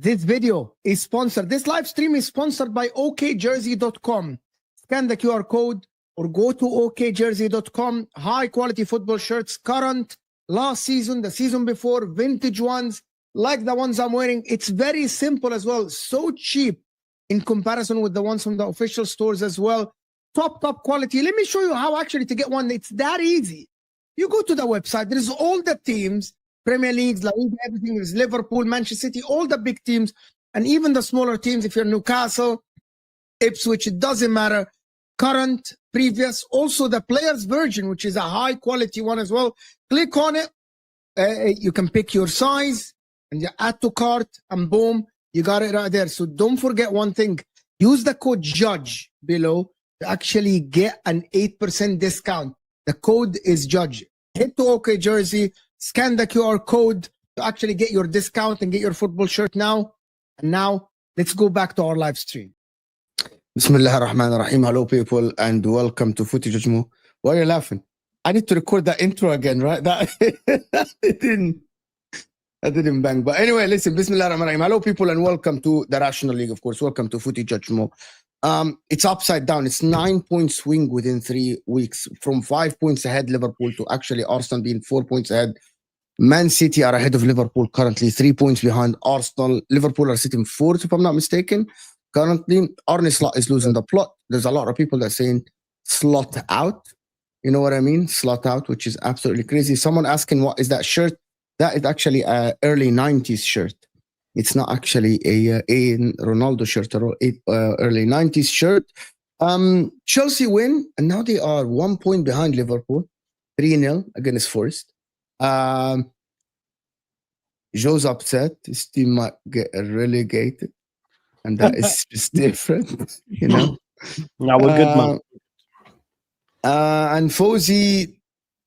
This video is sponsored. This live stream is sponsored by okjersey.com. Scan the QR code or go to okjersey.com. High quality football shirts, current, last season, the season before, vintage ones, like the ones I'm wearing. It's very simple as well. So cheap in comparison with the ones from the official stores as well. Top quality. Let me show you how actually to get one. It's that easy. You go to the website. There's all the teams. Premier Leagues, La Liga, everything is Liverpool, Manchester City, all the big teams, and even the smaller teams. If you're Newcastle, Ipswich, it doesn't matter. Current, previous, also the player's version, which is a high quality one as well. Click on it. You can pick your size and you add to cart, and boom, you got it right there. So don't forget one thing. Use the code JUDGE below to actually get an 8% discount. The code is JUDGE. Head to OK Jersey. Scan the QR code to actually get your discount and get your football shirt now. And now, let's go back to our live stream. Bismillah ar-Rahman ar-Rahim. Hello, people, and welcome to Footy Judgment. Why are you laughing? I need to record that intro again, right? That didn't bang. But anyway, listen, Bismillah ar-Rahman ar-Rahim. Hello, people, and welcome to the Rational League, of course. Welcome to Footy Judgment. It's upside down. It's 9-point swing within 3 weeks. From 5 points ahead, Liverpool, to actually Arsenal being 4 points ahead. Man City are ahead of Liverpool currently, 3 points behind Arsenal. Liverpool are sitting fourth, if I'm not mistaken. Currently, Arne Slot is losing the plot. There's a lot of people that are saying slot out. You know what I mean? Slot out, which is absolutely crazy. Someone asking, what is that shirt? That is actually an early 90s shirt. It's not actually a Ronaldo shirt or early 90s shirt. Chelsea win, and now they are 1 point behind Liverpool. 3-0 against Forest. Joe's upset. His team might get relegated, and that is just different, you know. No, we're good, man. And Fawzi,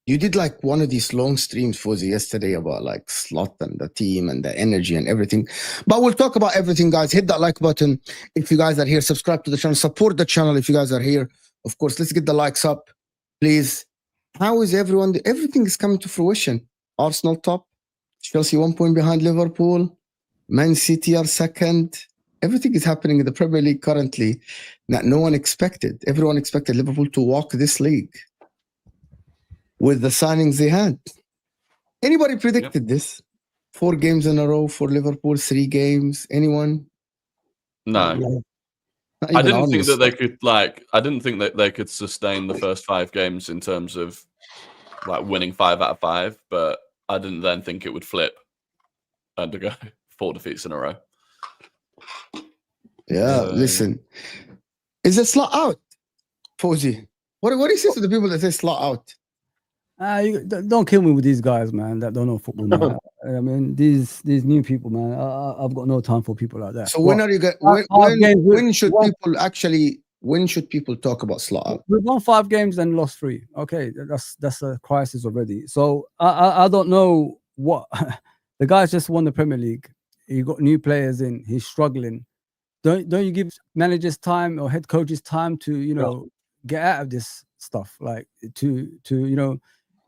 you did like one of these long streams, Fawzi, yesterday about like Slot and the team and the energy and everything. But we'll talk about everything, guys. Hit that like button if you guys are here. Subscribe to the channel. Support the channel if you guys are here. Of course, let's get the likes up, please. How is everyone? Everything is coming to fruition. Arsenal top, Chelsea 1 point behind Liverpool, Man City are second. Everything is happening in the Premier League currently that no one expected. Everyone expected Liverpool to walk this league with the signings they had. Anybody predicted this? 4 games in a row for Liverpool, 3 games. Anyone? No. I didn't think that they could I didn't think that they could sustain the first 5 games in terms of like winning 5 out of 5, but I didn't then think it would flip and to go 4 defeats in a row. Yeah, listen. Is it Slot out, Fawzi? What do you say to the people that say Slot out? Don't kill me with these guys, man, that don't know football, man. I mean, these new people, man. I've got no time for people like that. So when are you going? When should people talk about Slot out? We've won 5 games and lost 3. Okay, that's a crisis already. So I don't know what the guys just won the Premier League. You got new players in. He's struggling. Don't you give managers time or head coaches time to get out of this stuff, like to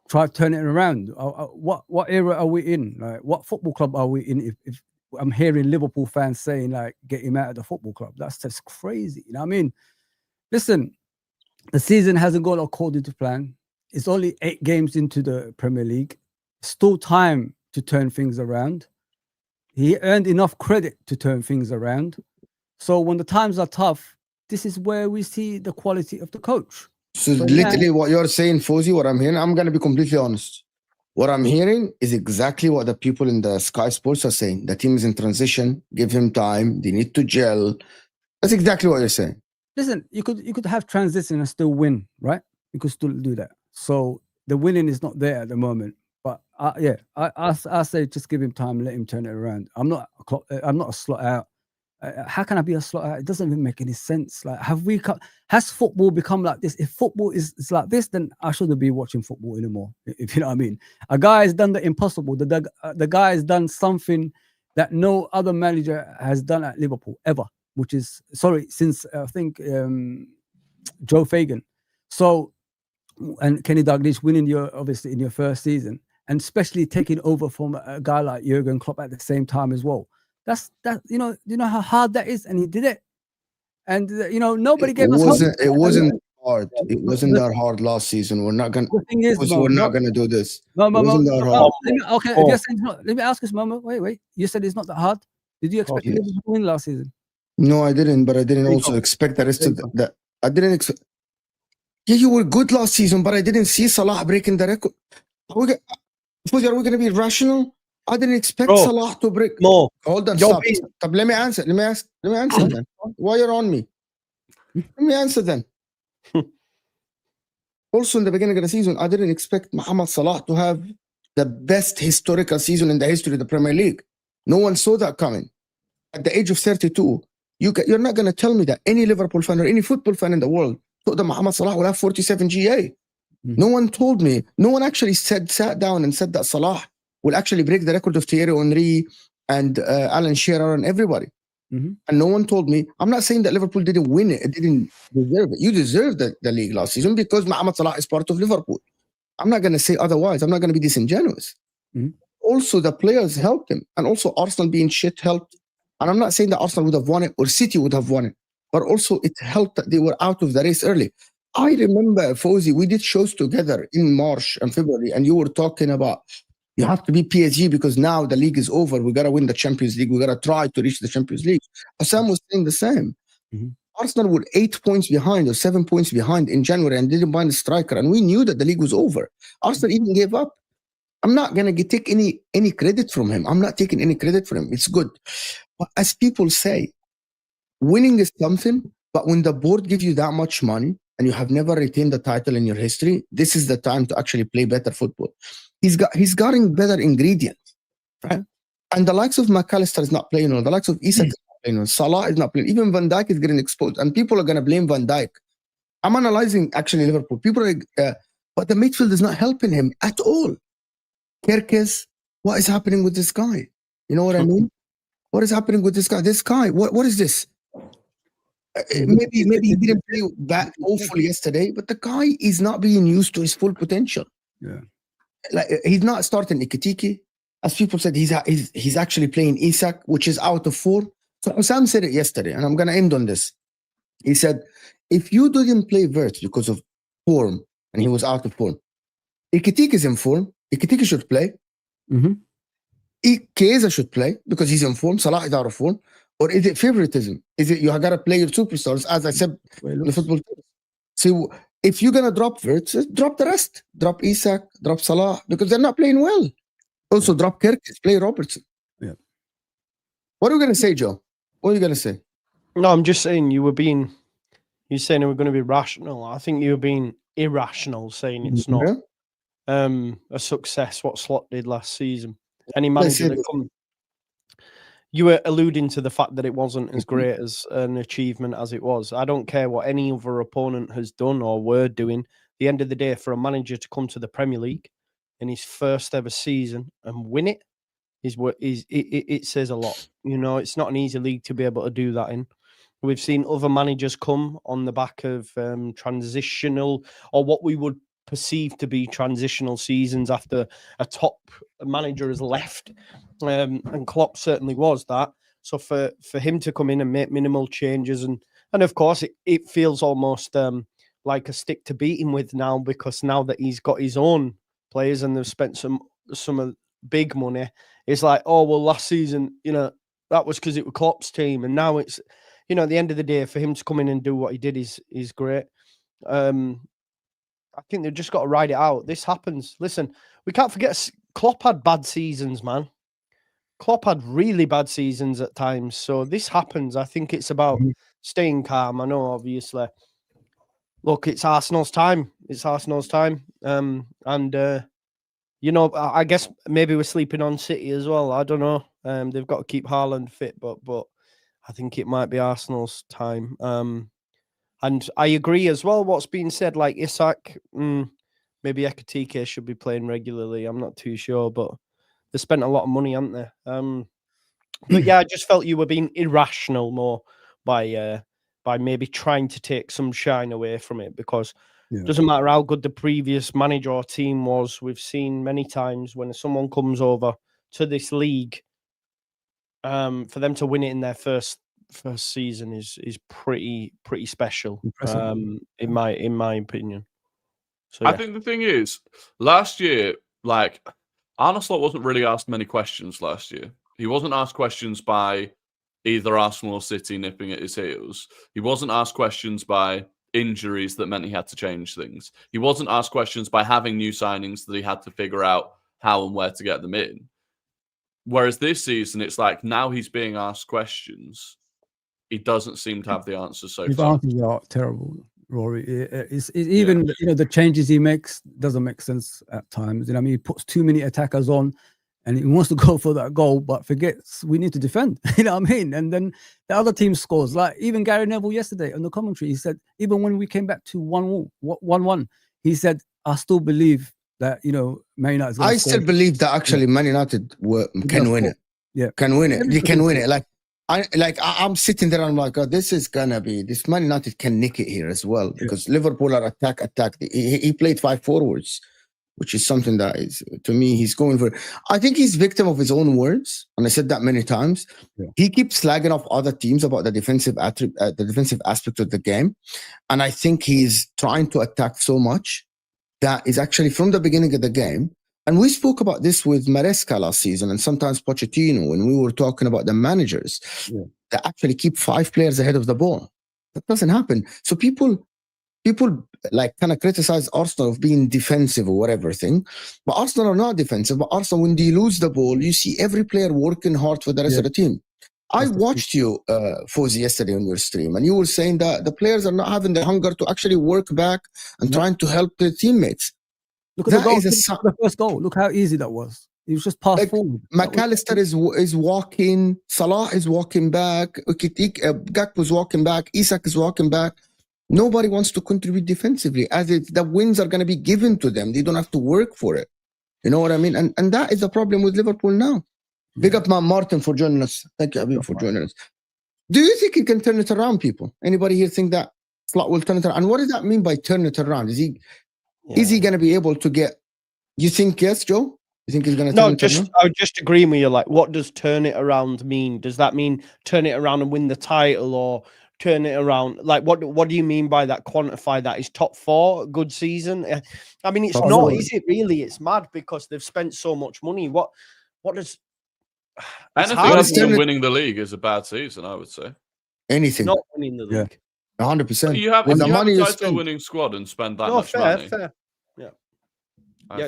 try to turn it around? What era are we in? Like, what football club are we in? If I'm hearing Liverpool fans saying, like, get him out of the football club, that's just crazy. You know what I mean? Listen, the season hasn't gone according to plan. It's only 8 games into the Premier League. Still time to turn things around. He earned enough credit to turn things around. So when the times are tough, this is where we see the quality of the coach. So literally what you're saying, Fawzi, what I'm hearing, I'm going to be completely honest. What I'm hearing is exactly what the people in the Sky Sports are saying. The team is in transition. Give him time. They need to gel. That's exactly what you're saying. Listen, you could have transition and still win, right? You could still do that. So the winning is not there at the moment. But I say just give him time, let him turn it around. I'm not a Slot out. How can I be a Slot out? It doesn't even make any sense. Like, has football become like this? If football is like this, then I shouldn't be watching football anymore. If you know what I mean. A guy has done the impossible. The guy has done something that no other manager has done at Liverpool ever, which is since I think Joe Fagan. So, and Kenny Dalglish winning obviously in your first season, and especially taking over from a guy like Jurgen Klopp at the same time as well. That's you know how hard that is, and he did it. And nobody gave us hope. It wasn't hard. It wasn't that hard last season. We're not gonna. We're not gonna do this. No. Okay, if you're saying let me ask this, Mama. Wait. You said it's not that hard. Did you expect to win last season? No, I didn't. But I didn't also expect the rest of that. I didn't expect. Yeah, you were good last season, but I didn't see Salah breaking the record. Are we going to be rational? I didn't expect Salah to break. No. Hold on, stop. Let me answer. Let me answer then. Why you're on me? Let me answer then. Also, in the beginning of the season, I didn't expect Mohamed Salah to have the best historical season in the history of the Premier League. No one saw that coming. At the age of 32, you're not going to tell me that any Liverpool fan or any football fan in the world thought that Mohamed Salah will have 47 GA. No one told me. No one actually sat down and said that Salah will actually break the record of Thierry Henry and Alan Shearer and everybody. And no one told me. I'm not saying that Liverpool didn't win it. It didn't deserve it. You deserved the league last season because Mohamed Salah is part of Liverpool. I'm not going to say otherwise. I'm not going to be disingenuous. Also, the players helped him. And also, Arsenal being shit helped. And I'm not saying that Arsenal would have won it or City would have won it. But also, it helped that they were out of the race early. I remember, Fawzi, we did shows together in March and February. And you were talking about you have to be PSG because now the league is over. We got to win the Champions League. We got to try to reach the Champions League. Assam was saying the same. Arsenal were 8 points behind or 7 points behind in January and didn't find a striker. And we knew that the league was over. Arsenal even gave up. I'm not going to take any credit from him. I'm not taking any credit from him. It's good. But as people say, winning is something, but when the board gives you that much money and you have never retained the title in your history, this is the time to actually play better football. He's gotten better ingredients, right? And the likes of McAllister is not playing on. The likes of Isak is not playing on. Salah is not playing. Even Van Dijk is getting exposed. And people are going to blame Van Dijk. I'm analyzing actually Liverpool. People are, but the midfield is not helping him at all. Gyokeres, what is happening with this guy? You know what I mean? What is happening with this guy? This guy, what is this? Maybe he didn't play that awful yesterday, but the guy is not being used to his full potential. Yeah. Like, he's not starting Ikitiki. As people said, he's actually playing Isak, which is out of form. So Sam said it yesterday, and I'm going to end on this. He said, if you didn't play Wirtz because of form, and he was out of form, Ikitiki is in form. Ikitiki should play. Chiesa should play because he's in form. Salah is out of form. Or is it favoritism? Is it you got to play your superstars, as I said in the football team? So if you're going to drop Wirtz, drop the rest. Drop Isak, drop Salah, because they're not playing well. Also, drop Gyokeres, play Robertson. Yeah. What are you going to say, Joe? What are you going to say? No, I'm just saying you were being You're saying we're going to be rational. I think you're being irrational, saying it's not a success what Slot did last season. Any manager that come, you were alluding to the fact that it wasn't as great as an achievement as it was. I don't care what any other opponent has done or were doing. At the end of the day, for a manager to come to the Premier League in his first ever season and win it it says a lot. You know, it's not an easy league to be able to do that in. We've seen other managers come on the back of transitional, or what we would perceive to be transitional seasons after a top manager has left. And Klopp certainly was that. So for him to come in and make minimal changes, and of course it feels almost like a stick to beat him with now, because now that he's got his own players and they've spent some big money, it's like, oh, well, last season, you know, that was because it was Klopp's team, and now it's, you know, at the end of the day, for him to come in and do what he did is great. I think they've just got to ride it out. This happens. Listen, we can't forget Klopp had bad seasons, man. Klopp had really bad seasons at times. So this happens. I think it's about staying calm. I know, obviously. Look, it's Arsenal's time. It's Arsenal's time. You know, I guess maybe we're sleeping on City as well. I don't know. They've got to keep Haaland fit, but I think it might be Arsenal's time. And I agree as well what's being said, like Isak, maybe Ekatike should be playing regularly. I'm not too sure, but they spent a lot of money, haven't they? But yeah, I just felt you were being irrational more by maybe trying to take some shine away from it, because it doesn't matter how good the previous manager or team was. We've seen many times when someone comes over to this league, for them to win it in their first season is pretty special, in my opinion. So, yeah. I think the thing is, last year, like, Arne Slot wasn't really asked many questions last year. He wasn't asked questions by either Arsenal or City nipping at his heels. He wasn't asked questions by injuries that meant he had to change things. He wasn't asked questions by having new signings that he had to figure out how and where to get them in. Whereas this season, it's like now he's being asked questions. He doesn't seem to have the answers so far. His answers are terrible, Rory. Even you know, the changes he makes doesn't make sense at times. You know, I mean, he puts too many attackers on, and he wants to go for that goal, but forgets we need to defend. You know what I mean? And then the other team scores. Like even Gary Neville yesterday on the commentary, he said, even when we came back to 1-1, he said, I still believe that, you know, Man United. I still believe that actually Man United can win it. Yeah, can win it. They can win it. I'm sitting there and I'm like, oh, this Man United can nick it here as well, because Liverpool are attack. He played 5 forwards, which is something that is, to me, he's going for. I think he's victim of his own words, and I said that many times. Yeah. He keeps slagging off other teams about the defensive aspect of the game, and I think he's trying to attack so much that is actually from the beginning of the game. And we spoke about this with Maresca last season, and sometimes Pochettino, when we were talking about the managers that actually keep 5 players ahead of the ball. That doesn't happen. So people like kind of criticize Arsenal of being defensive or whatever thing, but Arsenal are not defensive. But Arsenal, when they lose the ball, you see every player working hard for the rest of the team. I watched you, Fawzi, yesterday on your stream, and you were saying that the players are not having the hunger to actually work back and trying to help their teammates. Look at the first goal. Look how easy that was. He was just passed forward. McAllister is walking. Salah is walking back. Gakpo is walking back. Isak is walking back. Nobody wants to contribute defensively, as the wins are going to be given to them. They don't have to work for it. You know what I mean? And that is the problem with Liverpool now. Big up Martin for joining us. Thank you, Abib, for joining us. Do you think he can turn it around, people? Anybody here think that Slot will turn it around? And what does that mean by turn it around? Is he going to be able to get? You think yes, Joe? You think he's going to turn it around? I would just agree with you. Like, what does turn it around mean? Does that mean turn it around and win the title, or turn it around? Like, what do you mean by that? Quantify that. Is top 4 a good season? I mean, it's not, is it really? It's mad because they've spent so much money. What does? Anything other than winning the league is a bad season, I would say. Anything. Not winning the league. 100%. You have a title-winning squad and spend that much money. Fair. Yeah.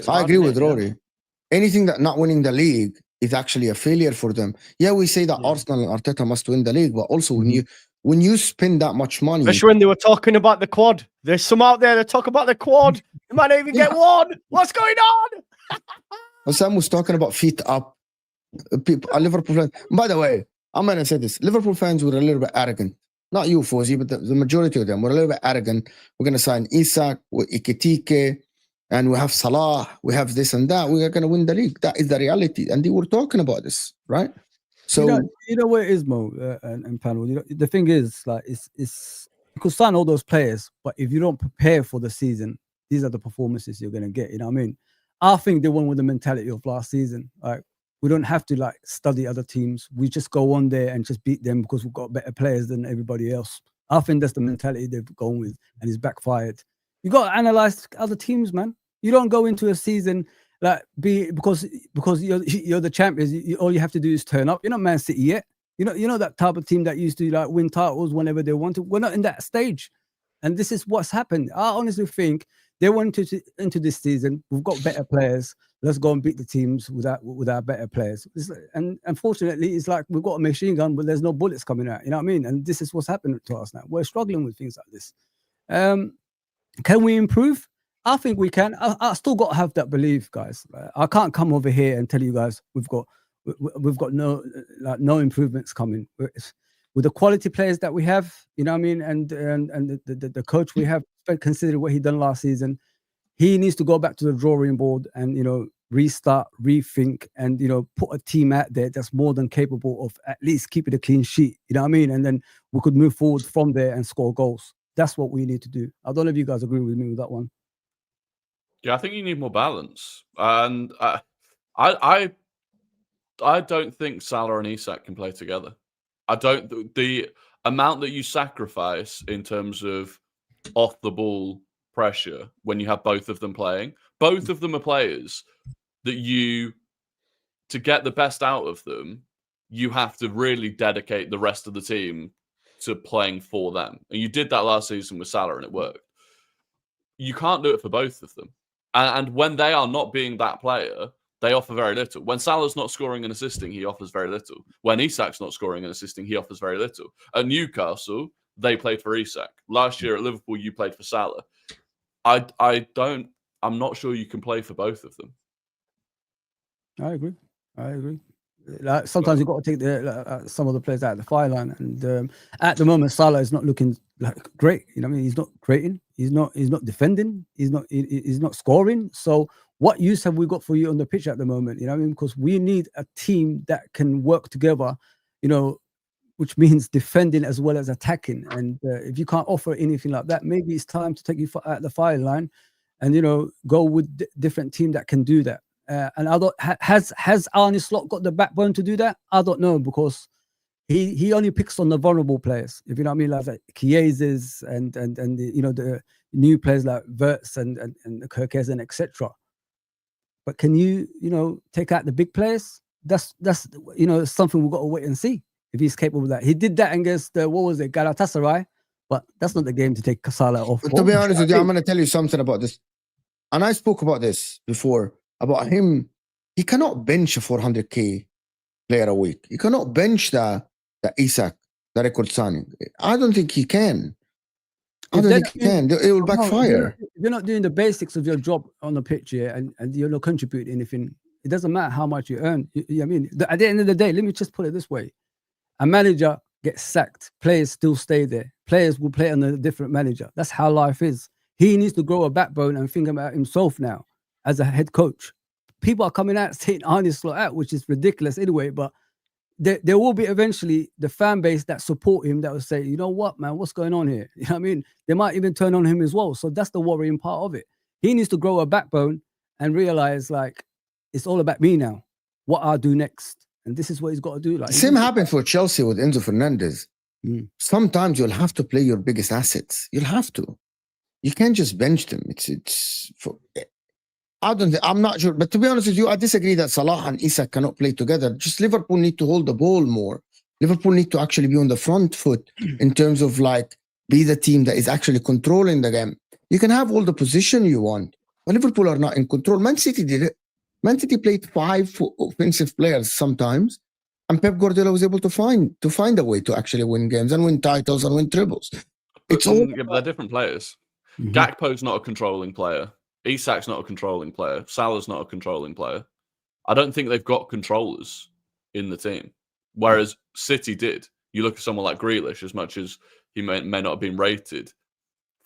I agree with Rory. Anything that not winning the league is actually a failure for them. Yeah, we say that Arsenal and Arteta must win the league, but also when when you spend that much money, especially when they were talking about the quad. There's some out there that talk about the quad. You might not even get one. What's going on? Sam was talking about feet up. People, Liverpool fans. By the way, I'm gonna say this: Liverpool fans were a little bit arrogant. Not you, Fawzi, but the majority of them were a little bit arrogant. We're gonna sign Isak with Ikitike, and we have Salah. We have this and that. We are gonna win the league. That is the reality. And they were talking about this, right? So you know what it is, Mo, and panel. You know, the thing is, like, it's you could sign all those players, but if you don't prepare for the season, these are the performances you're gonna get. You know what I mean? I think they won with the mentality of last season. Like, we don't have to like study other teams. We just go on there and just beat them because we've got better players than everybody else. I think that's the mentality they've gone with, and it's backfired. You got to analyze other teams, man. You don't go into a season like because you're the champions. All you have to do is turn up. You're not Man City yet. You're not that type of team that used to like win titles whenever they wanted. We're not in that stage, and this is what's happened. I honestly think they went into this season. We've got better players. Let's go and beat the teams with our better players. And unfortunately, it's like we've got a machine gun, but there's no bullets coming out. You know what I mean? And this is what's happening to us now. We're struggling with things like this. Can we improve? I think we can. I still got to have that belief, guys. I can't come over here and tell you guys we've got no improvements coming. With the quality players that we have, you know what I mean, and the coach we have, considering what he done last season, he needs to go back to the drawing board and, you know, restart, rethink, and, you know, put a team out there that's more than capable of at least keeping a clean sheet. You know what I mean? And then we could move forward from there and score goals. That's what we need to do. I don't know if you guys agree with me with that one. Yeah, I think you need more balance, and I don't think Salah and Isak can play together. The amount that you sacrifice in terms of off the ball pressure when you have both of them playing. Both of them are players that to get the best out of them, you have to really dedicate the rest of the team to playing for them. And you did that last season with Salah and it worked. You can't do it for both of them. And when they are not being that player, they offer very little. When Salah's not scoring and assisting, he offers very little. When Isak's not scoring and assisting, he offers very little. At Newcastle, they played for Isak. Last year at Liverpool, you played for Salah. I'm not sure you can play for both of them. I agree. Like, sometimes you've got to take some of the players out of the fire line, and at the moment Salah is not looking like great. You know what I mean? He's not creating. He's not defending. He's not scoring. So what use have we got for you on the pitch at the moment? You know what I mean? Because we need a team that can work together. You know, which means defending as well as attacking. And if you can't offer anything like that, maybe it's time to take you out the fire line, and, you know, go with different team that can do that. And I don't has Arne Slot got the backbone to do that? I don't know, because he only picks on the vulnerable players. If you know what I mean, like Chiesas and the, you know, the new players like Wirtz and the Gyokeres and etc. But can you know, take out the big players? That's you know, something we've got to wait and see if he's capable of that. He did that against what was it, Galatasaray, but that's not the game to take Salah off. To be honest with you, I'm going to tell you something about this, and I spoke about this before. About him, he cannot bench a 400k player a week. He cannot bench the Isak, the record signing. I don't think he can. I don't think he can. It will backfire. If you're not doing the basics of your job on the pitch here, and you're not contributing anything, it doesn't matter how much you earn. I mean, at the end of the day, let me just put it this way. A manager gets sacked. Players still stay there. Players will play under a different manager. That's how life is. He needs to grow a backbone and think about himself now as a head coach. People are coming out saying Arne Slot out, which is ridiculous anyway, but there will be eventually the fan base that support him that will say, you know what, man, what's going on here? You know what I mean? They might even turn on him as well. So that's the worrying part of it. He needs to grow a backbone and realize, like, it's all about me now. What I'll do next. And this is what he's got to do. Like, same happened for Chelsea with Enzo Fernandez. Sometimes you'll have to play your biggest assets. You'll have to. You can't just bench them. I'm not sure, but to be honest with you, I disagree that Salah and Isak cannot play together. Just Liverpool need to hold the ball more. Liverpool need to actually be on the front foot in terms of, like, be the team that is actually controlling the game. You can have all the position you want, but Liverpool are not in control. Man City did it. Man City played 5 offensive players sometimes, And Pep Guardiola was able to find a way to actually win games and win titles and win triples. But they're different players. Mhm. Gakpo's not a controlling player. Isak's not a controlling player. Salah's not a controlling player. I don't think they've got controllers in the team. Whereas City did. You look at someone like Grealish, as much as he may not have been rated,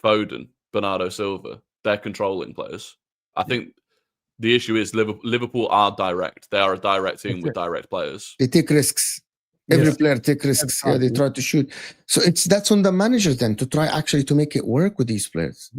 Foden, Bernardo Silva, they're controlling players. I think the issue is Liverpool are direct. They are a direct team with direct players. They take risks. Every player take risks. Yeah, they try to shoot. So that's on the manager then to try actually to make it work with these players.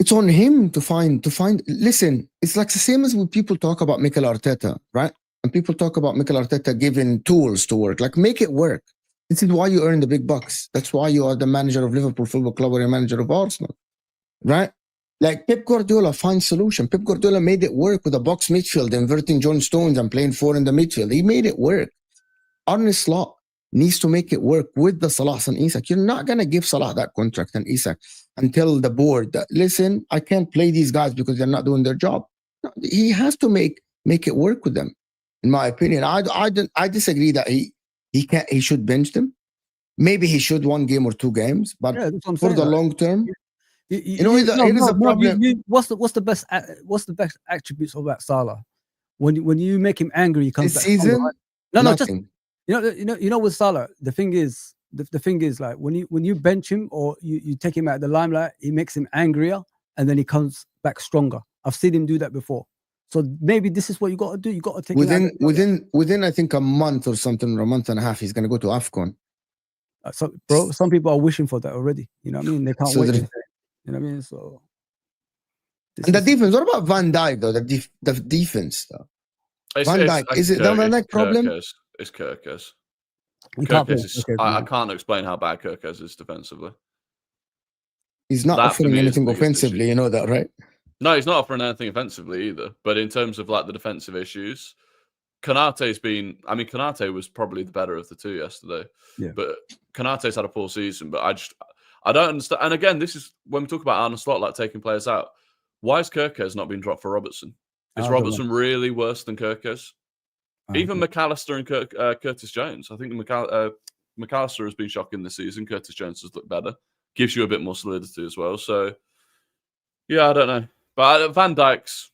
It's on him to find. Listen, it's like the same as when people talk about Mikel Arteta, right? And people talk about Mikel Arteta giving tools to work. Like, make it work. This is why you earn the big bucks. That's why you are the manager of Liverpool Football Club or a manager of Arsenal, right? Like Pep Guardiola finds solution. Pep Guardiola made it work with a box midfield, inverting John Stones and playing 4 in the midfield. He made it work. Arne Slot needs to make it work with the Salah and Isak. You're not going to give Salah that contract and Isak and tell the board that, listen, I can't play these guys because they're not doing their job. No, he has to make it work with them, in my opinion. I disagree that he should bench them. Maybe he should 1 game or 2 games, but for the long term, here's a problem. What's the best attributes of that Salah? When you make him angry, he comes this back. Season, nothing. You know, with Salah, the thing is like when you bench him or you take him out of the limelight, he makes him angrier, and then he comes back stronger. I've seen him do that before. So maybe this is what you got to do. You got to take within I think a month or something, or a month and a half, he's going to go to AFCON. So, bro, some people are wishing for that already. You know what I mean? They can't wait. You know what I mean? So. And the defense. What about Van Dijk though? The defense though. Van Dijk, is it the Van Dijk problem? It's Gyokeres. I I can't explain how bad Gyokeres is defensively. He's not offering anything offensively, you know that, right? No, he's not offering anything offensively either. But in terms of like the defensive issues, Konate was probably the better of the two yesterday. Yeah. But Konate's had a poor season. But I don't understand. And again, this is when we talk about Arne Slot, like taking players out. Why has Gyokeres not been dropped for Robertson? Is Robertson really worse than Gyokeres? Even McAllister and Curtis Jones. I think McAllister has been shocking this season. Curtis Jones has looked better. Gives you a bit more solidity as well. So, yeah, I don't know. But Van Dijk's,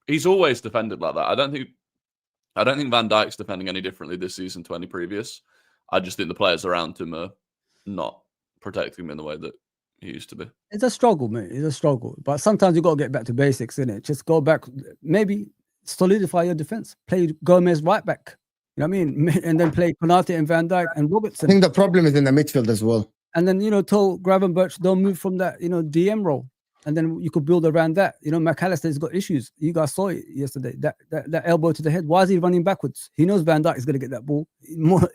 he's always defended like that. I don't think Van Dijk's defending any differently this season to any previous. I just think the players around him are not protecting him in the way that he used to be. It's a struggle, mate. It's a struggle. But sometimes you got to get back to basics, innit? Just go back, maybe solidify your defense. Play Gomez right back. You know what I mean? And then play Konate and Van Dijk and Robertson. I think the problem is in the midfield as well. And then, tell Gravenberch, don't move from that, DM role. And then you could build around that. McAllister's got issues. You guys saw it yesterday. That elbow to the head. Why is he running backwards? He knows Van Dijk is going to get that ball.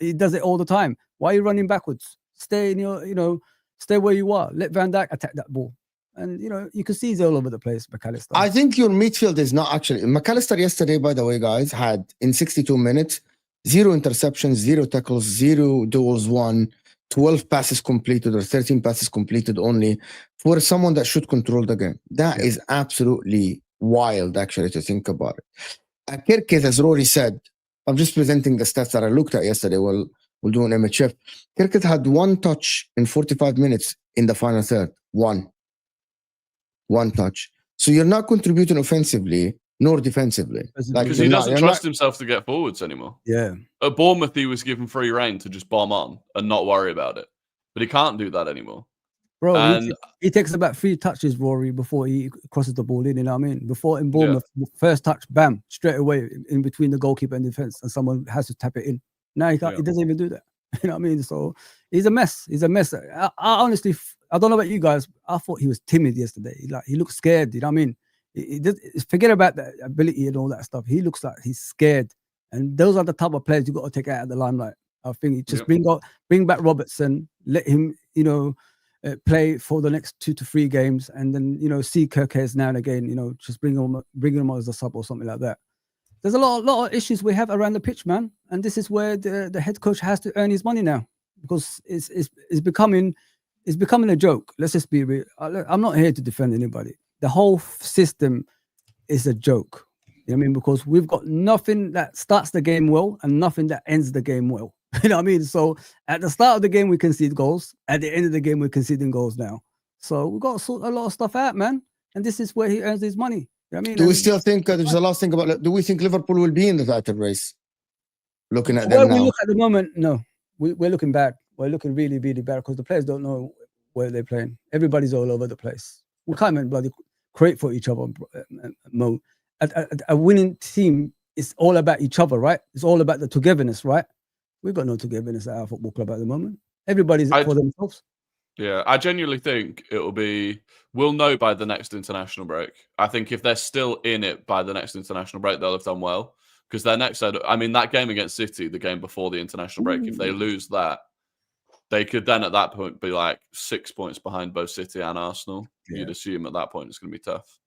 He does it all the time. Why are you running backwards? Stay in your, stay where you are. Let Van Dijk attack that ball. And, you can see he's all over the place, McAllister. I think your midfield is not actually... McAllister yesterday, by the way, guys, had in 62 minutes, 0 interceptions, 0 tackles, 0 duels won, 12 passes completed or 13 passes completed only for someone that should control the game. That is absolutely wild, actually, to think about it. Gyokeres, as Rory said, I'm just presenting the stats that I looked at yesterday while doing MHF. Gyokeres had 1 touch in 45 minutes in the final third. One touch. So you're not contributing offensively nor defensively. Because he doesn't trust himself to get forwards anymore. Yeah. At Bournemouth, he was given free rein to just bomb on and not worry about it. But he can't do that anymore. Bro, he takes about 3 touches, Rory, before he crosses the ball in, you know what I mean? Before in Bournemouth, first touch, bam, straight away in between the goalkeeper and defense, and someone has to tap it in. Now he doesn't even do that. You know what I mean? So he's a mess. He's a mess. I honestly, I don't know about you guys. I thought he was timid yesterday. He looked scared. You know what I mean? Forget about the ability and all that stuff. He looks like he's scared. And those are the type of players you got to take out of the limelight. I think just bring back Robertson, let him, play for the next 2 to 3 games, and then see Gyokeres now and again. Just bring him as a sub or something like that. There's a lot of issues we have around the pitch, man, and this is where the head coach has to earn his money now, because it's becoming a joke. Let's just be real. I'm not here to defend anybody. The whole system is a joke. You know what I mean? Because we've got nothing that starts the game well and nothing that ends the game well. You know what I mean? So at the start of the game, we concede goals. At the end of the game, we're conceding goals now. So we've got to sort a lot of stuff out, man. And this is where he earns his money. You know what I mean? Do we still think, there's the last thing about, do we think Liverpool will be in the title race? Looking at them now. We look at the moment, no. We're looking bad. We're looking really, really bad because the players don't know where they're playing. Everybody's all over the place. We can't even bloody create for each other, Mo. A winning team is all about each other, right? It's all about the togetherness, right? We've got no togetherness at our football club at the moment. Everybody's for themselves. Yeah, I genuinely think we'll know by the next international break. I think if they're still in it by the next international break, they'll have done well. Because their next, I mean, that game against City, the game before the international break, if they lose that, they could then at that point be like 6 points behind both City and Arsenal. Yeah. You'd assume at that point it's going to be tough.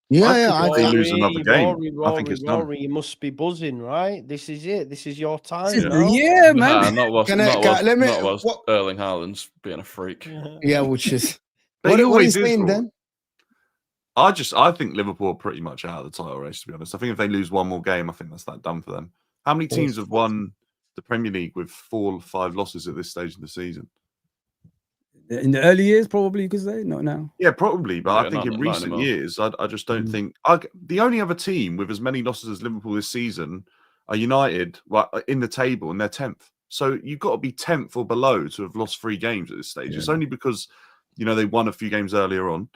Yeah, they lose another game. Rory, I think it's done. You must be buzzing, right? This is it. This is your time. Yeah, man. Not whilst Erling Haaland's being a freak. Yeah, which is what always saying then. I think Liverpool are pretty much out of the title race, to be honest. I think if they lose one more game, I think that's that done for them. How many teams have won the Premier League with 4 or 5 losses at this stage of the season? In the early years, probably, because they not now. Yeah, probably. But I think in recent years, I just don't think the only other team with as many losses as Liverpool this season are United in the table, and they're 10th. So you've got to be 10th or below to have lost 3 games at this stage. Yeah. It's only because they won a few games earlier on.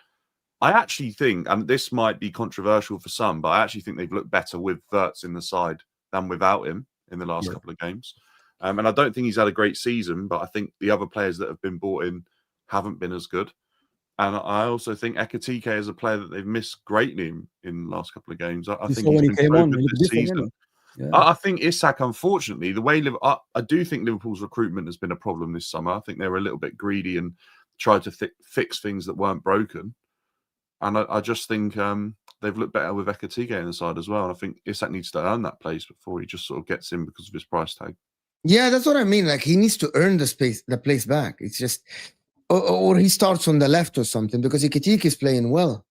I actually think, and this might be controversial for some, but I actually think they've looked better with Wirtz in the side than without him in the last couple of games. And I don't think he's had a great season, but I think the other players that have been brought in haven't been as good. And I also think Ekitike is a player that they've missed greatly in the last couple of games. I think he's been so good this season. Yeah. I think Isak, unfortunately, the way I do think Liverpool's recruitment has been a problem this summer. I think they were a little bit greedy and tried to fix things that weren't broken. And I just think they've looked better with Ekitike in the side as well. And I think Isak needs to earn that place before he just sort of gets in because of his price tag. Yeah, that's what I mean. Like, he needs to earn the place back. It's just, or he starts on the left or something, because Ekitike is playing well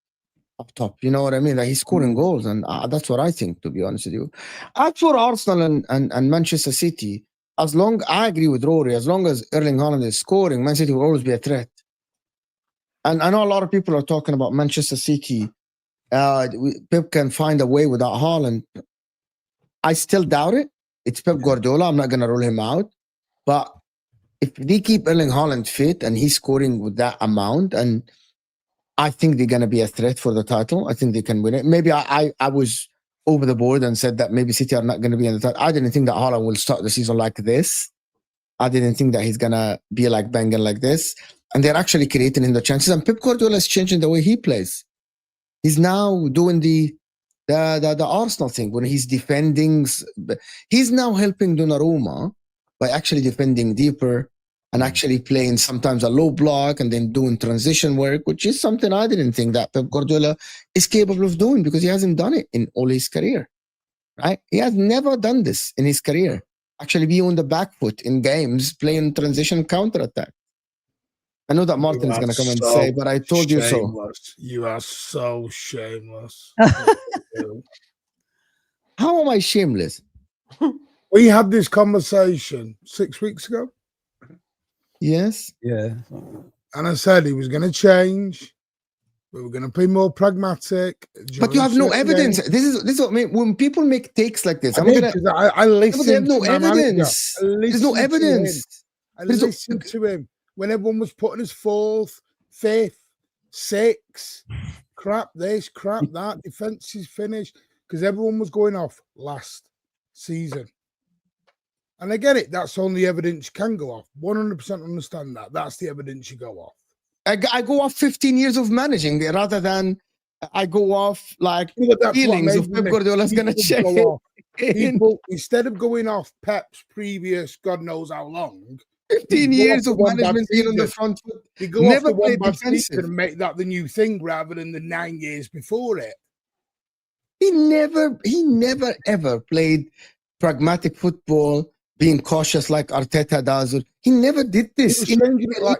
up top. You know what I mean? Like, he's scoring goals, and that's what I think, to be honest with you. As for Arsenal and Manchester City, I agree with Rory, as long as Erling Haaland is scoring, Man City will always be a threat. And I know a lot of people are talking about Manchester City. Pep can find a way without Haaland. I still doubt it. It's Pep Guardiola. I'm not going to rule him out. But if they keep Erling Haaland fit and he's scoring with that amount, and I think they're going to be a threat for the title. I think they can win it. Maybe I was over the board and said that maybe City are not going to be in the title. I didn't think that Haaland will start the season like this. I didn't think that he's going to be like banging like this. And they're actually creating him the chances. And Pep Guardiola is changing the way he plays. He's now doing the Arsenal thing when he's defending. He's now helping Donnarumma by actually defending deeper and actually playing sometimes a low block and then doing transition work, which is something I didn't think that Pep Guardiola is capable of doing, because he hasn't done it in all his career. Right? He has never done this in his career. Actually be on the back foot in games, playing transition counter-attack. I know that Martin is going to come and say, but I told you so. You are so shameless. How am I shameless? We had this conversation 6 weeks ago. Yes. Yeah. And I said he was going to change. We were going to be more pragmatic. But you have no evidence. This is what I mean. When people make takes like this, I listen. They have no evidence. There's no evidence. I listened to him when everyone was putting us 4th, 5th, 6th. Crap this, crap that. Defense is finished, because everyone was going off last season. And I get it. That's only evidence you can go off. 100% understand that. That's the evidence you go off. I go off 15 years of managing rather than I go off like feelings of Pep Guardiola's going to check People, instead of going off Pep's previous God knows how long, 15 years of management being on the front foot, they go never played defensive and make that the new thing rather than the 9 years before it. He never ever played pragmatic football, being cautious like Arteta does. He never did this. He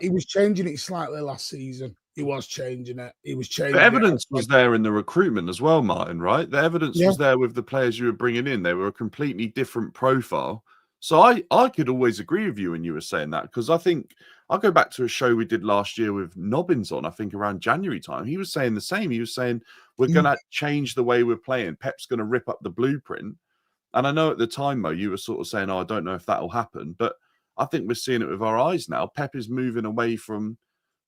was changing it slightly last season. He was changing it. He was changing The evidence it. was there in the recruitment as well, Martin, right? The evidence was there with the players you were bringing in. They were a completely different profile. So I could always agree with you when you were saying that, because I think I'll go back to a show we did last year with Nobbins on, I think around January time. He was saying the same. He was saying, we're going to change the way we're playing. Pep's going to rip up the blueprint. And I know at the time, Mo, you were sort of saying, oh, I don't know if that'll happen. But I think we're seeing it with our eyes now. Pep is moving away from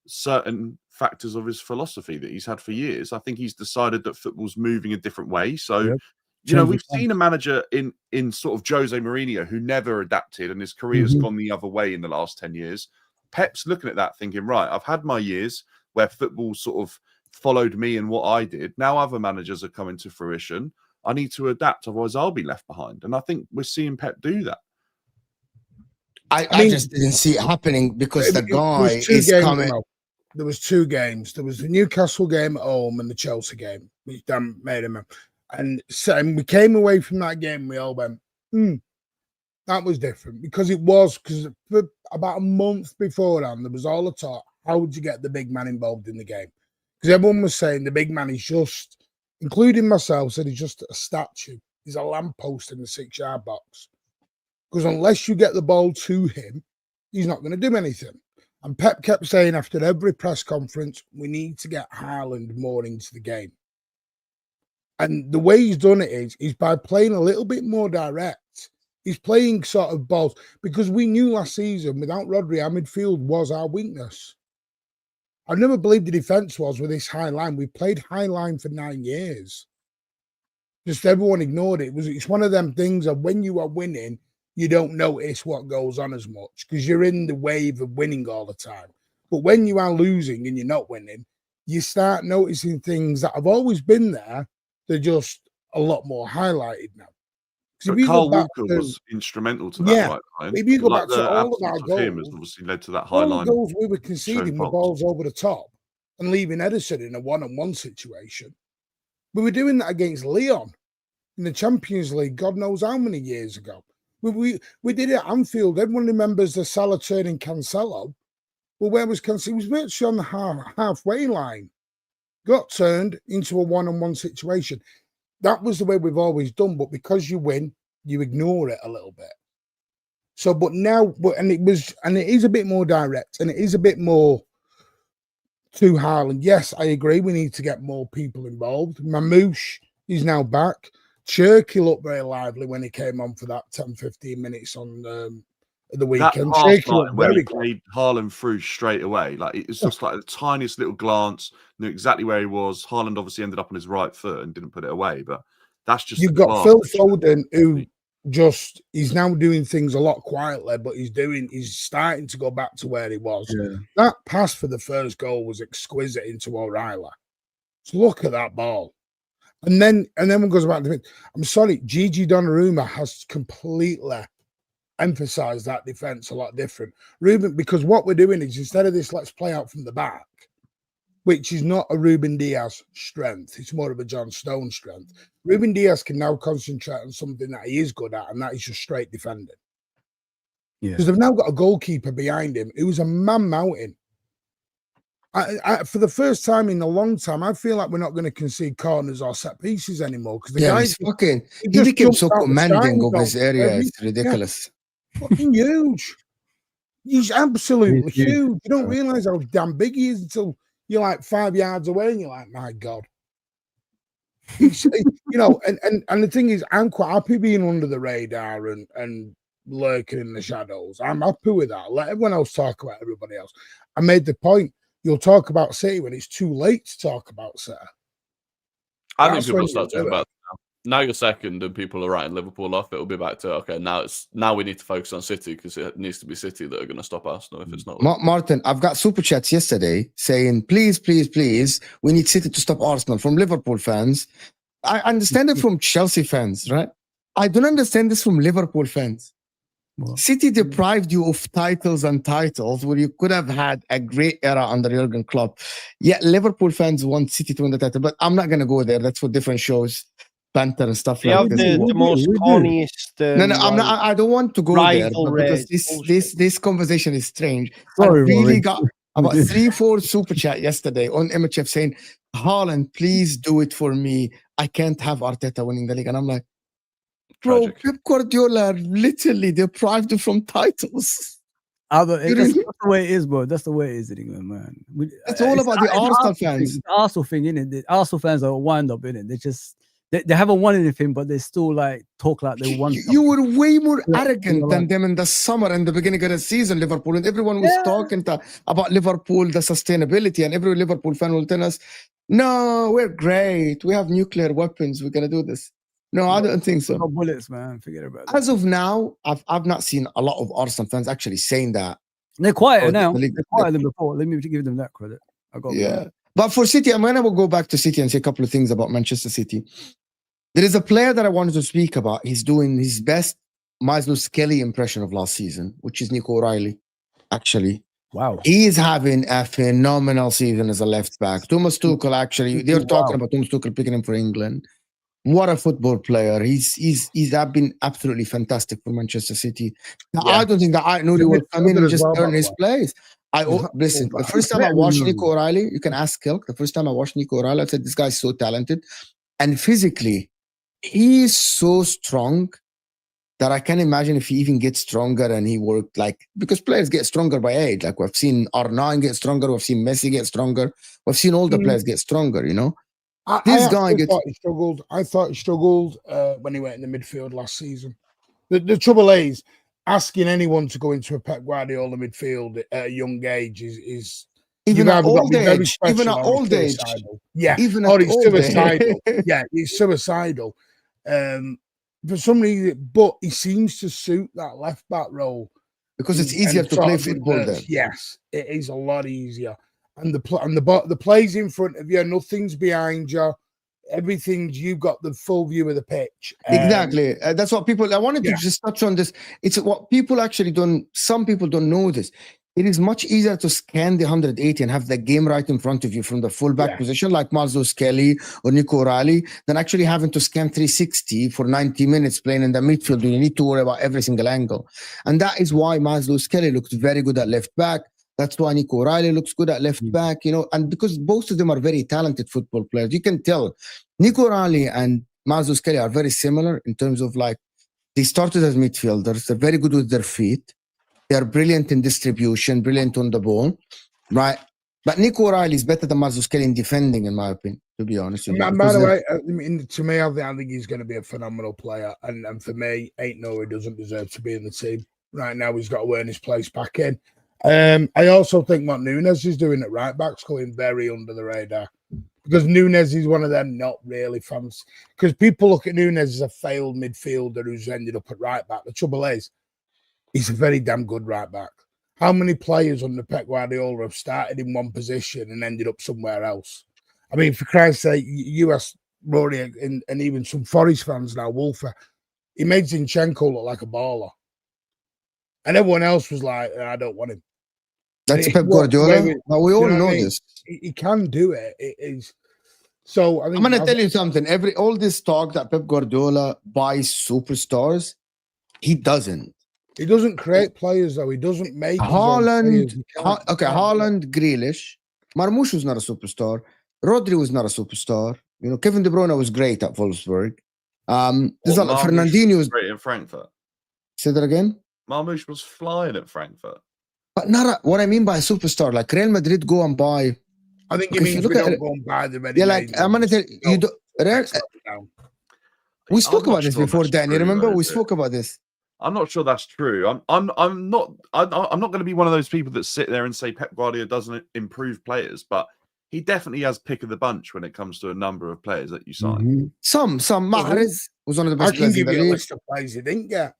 certain factors of his philosophy that he's had for years. I think he's decided that football's moving a different way. So, you know, we've seen a manager in sort of Jose Mourinho who never adapted, and his career's gone the other way in the last 10 years. Pep's looking at that thinking, right, I've had my years where football sort of followed me and what I did. Now other managers are coming to fruition. I need to adapt, otherwise I'll be left behind. And I think we're seeing Pep do that. I mean, just didn't see it happening because the guy is coming. There was 2 games. There was the Newcastle game at home and the Chelsea game, which Dan made him. And we came away from that game, we all went, that was different. Because for about a month beforehand, there was all the talk, how would you get the big man involved in the game? Because everyone was saying the big man is just, including myself, said he's just a statue. He's a lamppost in the 6-yard box. Because unless you get the ball to him, he's not going to do anything. And Pep kept saying after every press conference, we need to get Haaland more into the game. And the way he's done it is by playing a little bit more direct. He's playing sort of balls. Because we knew last season, without Rodri, our midfield was our weakness. I never believed the defence was with this high line. We played high line for 9 years. Just everyone ignored it. It's one of them things of when you are winning, you don't notice what goes on as much because you're in the wave of winning all the time. But when you are losing and you're not winning, you start noticing things that have always been there. They're just a lot more highlighted now. But Carl Walker was instrumental to that, right? If you go back to all of our goals, him has obviously led to that high line. All the goals we were conceding were balls over the top and leaving Ederson in a one-on-one situation. We were doing that against Lyon in the Champions League, God knows how many years ago. We did it at Anfield. Everyone remembers the Salah turning Cancelo. Well, where was Cancelo? He was virtually on the halfway line. Got turned into a one-on-one situation. That was the way we've always done. But because you win, you ignore it a little bit. So, but now, and it is a bit more direct, and it is a bit more to Haaland. Yes, I agree. We need to get more people involved. Mamouche is now back. Cherky looked very lively when he came on for that 10-15 minutes on the weekend. That where he played Haaland through straight away. Like it's just like the tiniest little glance, knew exactly where he was. Haaland obviously ended up on his right foot and didn't put it away, but that's just you've got Phil Foden who he's now doing things a lot quietly, but he's starting to go back to where he was. Yeah. That pass for the first goal was exquisite into O'Reilly. So look at that ball. And then one goes back to it. I'm sorry, Gigi Donnarumma has completely emphasized that defense a lot different. Ruben, because what we're doing is instead of this, let's play out from the back, which is not a Ruben Diaz strength. It's more of a John Stone strength. Ruben Diaz can now concentrate on something that he is good at, and that is just straight defending. Yeah. Because they've now got a goalkeeper behind him who's a man mountain. For the first time in a long time, I feel like we're not going to concede corners or set pieces anymore. Because he became so commanding of his area. It's ridiculous. Yeah. Fucking huge. He's absolutely huge. You don't realize how damn big he is until you're like 5 yards away, and you're like, my God. And the thing is, I'm quite happy being under the radar and lurking in the shadows. I'm happy with that. Let everyone else talk about everybody else. I made the point. You'll talk about City when it's too late to talk about City. I think people will start talking about it now. You're second and people are writing Liverpool off. It'll be back to, okay, now we need to focus on City because it needs to be City that are going to stop Arsenal if it's not. Martin, I've got super chats yesterday saying, please, please, please, we need City to stop Arsenal from Liverpool fans. I understand it from Chelsea fans, right? I don't understand this from Liverpool fans. City deprived you of titles and titles where you could have had a great era under Jurgen Klopp. Yet Liverpool fans want City to win the title, but I'm not going to go there. That's for different shows, banter and stuff like this. The most corniest. No, I'm not. I don't want to go there because this conversation is strange. Sorry, about 3-4 super chat yesterday on MHF saying, Haaland, please do it for me. I can't have Arteta winning the league. And I'm like, bro, Tragic. Pep Guardiola literally deprived you from titles. That's the way it is, bro. That's the way it is in England, man. It's all about the Arsenal fans. The Arsenal thing, innit? The Arsenal fans are wind up, innit? They just they haven't won anything, but they still like talk like they won. You were way more arrogant than them in the summer and the beginning of the season, Liverpool, and everyone was talking about Liverpool, the sustainability, and every Liverpool fan will tell us, "No, we're great. We have nuclear weapons. We're gonna do this." No, I don't think so. No bullets, man. Forget about it. As of now, I've not seen a lot of Arsenal fans actually saying that. They're quieter now. They're quieter than before. Let me give them that credit. But for City, I'm gonna go back to City and say a couple of things about Manchester City. There is a player that I wanted to speak about. He's doing his best Miles Kelly impression of last season, which is Nico O'Reilly. Actually, wow, he is having a phenomenal season as a left back. Thomas Tuchel, actually, they're talking about Thomas Tuchel picking him for England. What a football player! He's been absolutely fantastic for Manchester City. Now, I don't think that Nuri will come in and just earn his place. Listen. The first time I watched Nico O'Reilly, you can ask Kilk. The first time I watched Nico O'Reilly, I said this guy's so talented, and physically, he is so strong that I can imagine if he even gets stronger and he worked because players get stronger by age. Like we've seen R9 get stronger, we've seen Messi get stronger, we've seen all the players get stronger. You know. I thought he struggled. I thought he struggled when he went in the midfield last season. The trouble is, asking anyone to go into a Pep Guardiola midfield at a young age is even at old age. Even at old age, yeah. Even or he's suicidal. Yeah, he's suicidal. For some reason, but he seems to suit that left back role because it's easier to play football then. Yes, it is a lot easier. And the plays in front of you, nothing's behind you, everything's you've got the full view of the pitch. Exactly. That's what people. I wanted to just touch on this. It's what people actually don't. Some people don't know this. It is much easier to scan the 180 and have the game right in front of you from the fullback position, like Miles Kelly or Nico O'Reilly, than actually having to scan 360 for 90 minutes playing in the midfield. You need to worry about every single angle, and that is why Miles Kelly looks very good at left back. That's why Nico O'Reilly looks good at left back, you know, and because both of them are very talented football players, you can tell Nico O'Reilly and Miles Kelly are very similar in terms of they started as midfielders. They're very good with their feet. They are brilliant in distribution, brilliant on the ball, right? But Nico O'Reilly is better than Miles Kelly in defending, in my opinion, to be honest with you. By the way, to me, I think he's going to be a phenomenal player. And for me, he doesn't deserve to be in the team. Right now, he's got to earn his place back in. I also think what Nunes is doing at right back's going very under the radar because Nunes is one of them not really fans. Because people look at Nunes as a failed midfielder who's ended up at right back. The trouble is, he's a very damn good right back. How many players under Pep Guardiola have started in one position and ended up somewhere else? I mean, for Christ's sake, you ask Rory and even some Forest fans now, Wolfer, he made Zinchenko look like a baller. And everyone else was like, I don't want him. That's Pep Guardiola. But we all know this. He can do it. It is. So I'm going to tell you something. All this talk that Pep Guardiola buys superstars, he doesn't. He doesn't create players, though. He doesn't make Haaland. Haaland, Grealish. Marmoush was not a superstar. Rodri was not a superstar. You know, Kevin De Bruyne was great at Wolfsburg. Fernandinho was great in Frankfurt. Say that again. Marmoush was flying at Frankfurt. But not what I mean by a superstar. Like Real Madrid go and buy. I think it means we don't go and buy the ready. Yeah, like I'm gonna tell you. We spoke about this before, Danny. Remember, we spoke about this. I'm not sure that's true. I'm not going to be one of those people that sit there and say Pep Guardiola doesn't improve players, but he definitely has pick of the bunch when it comes to a number of players that you sign. Some Mahrez was one of the best players in the league. A list of players he didn't get.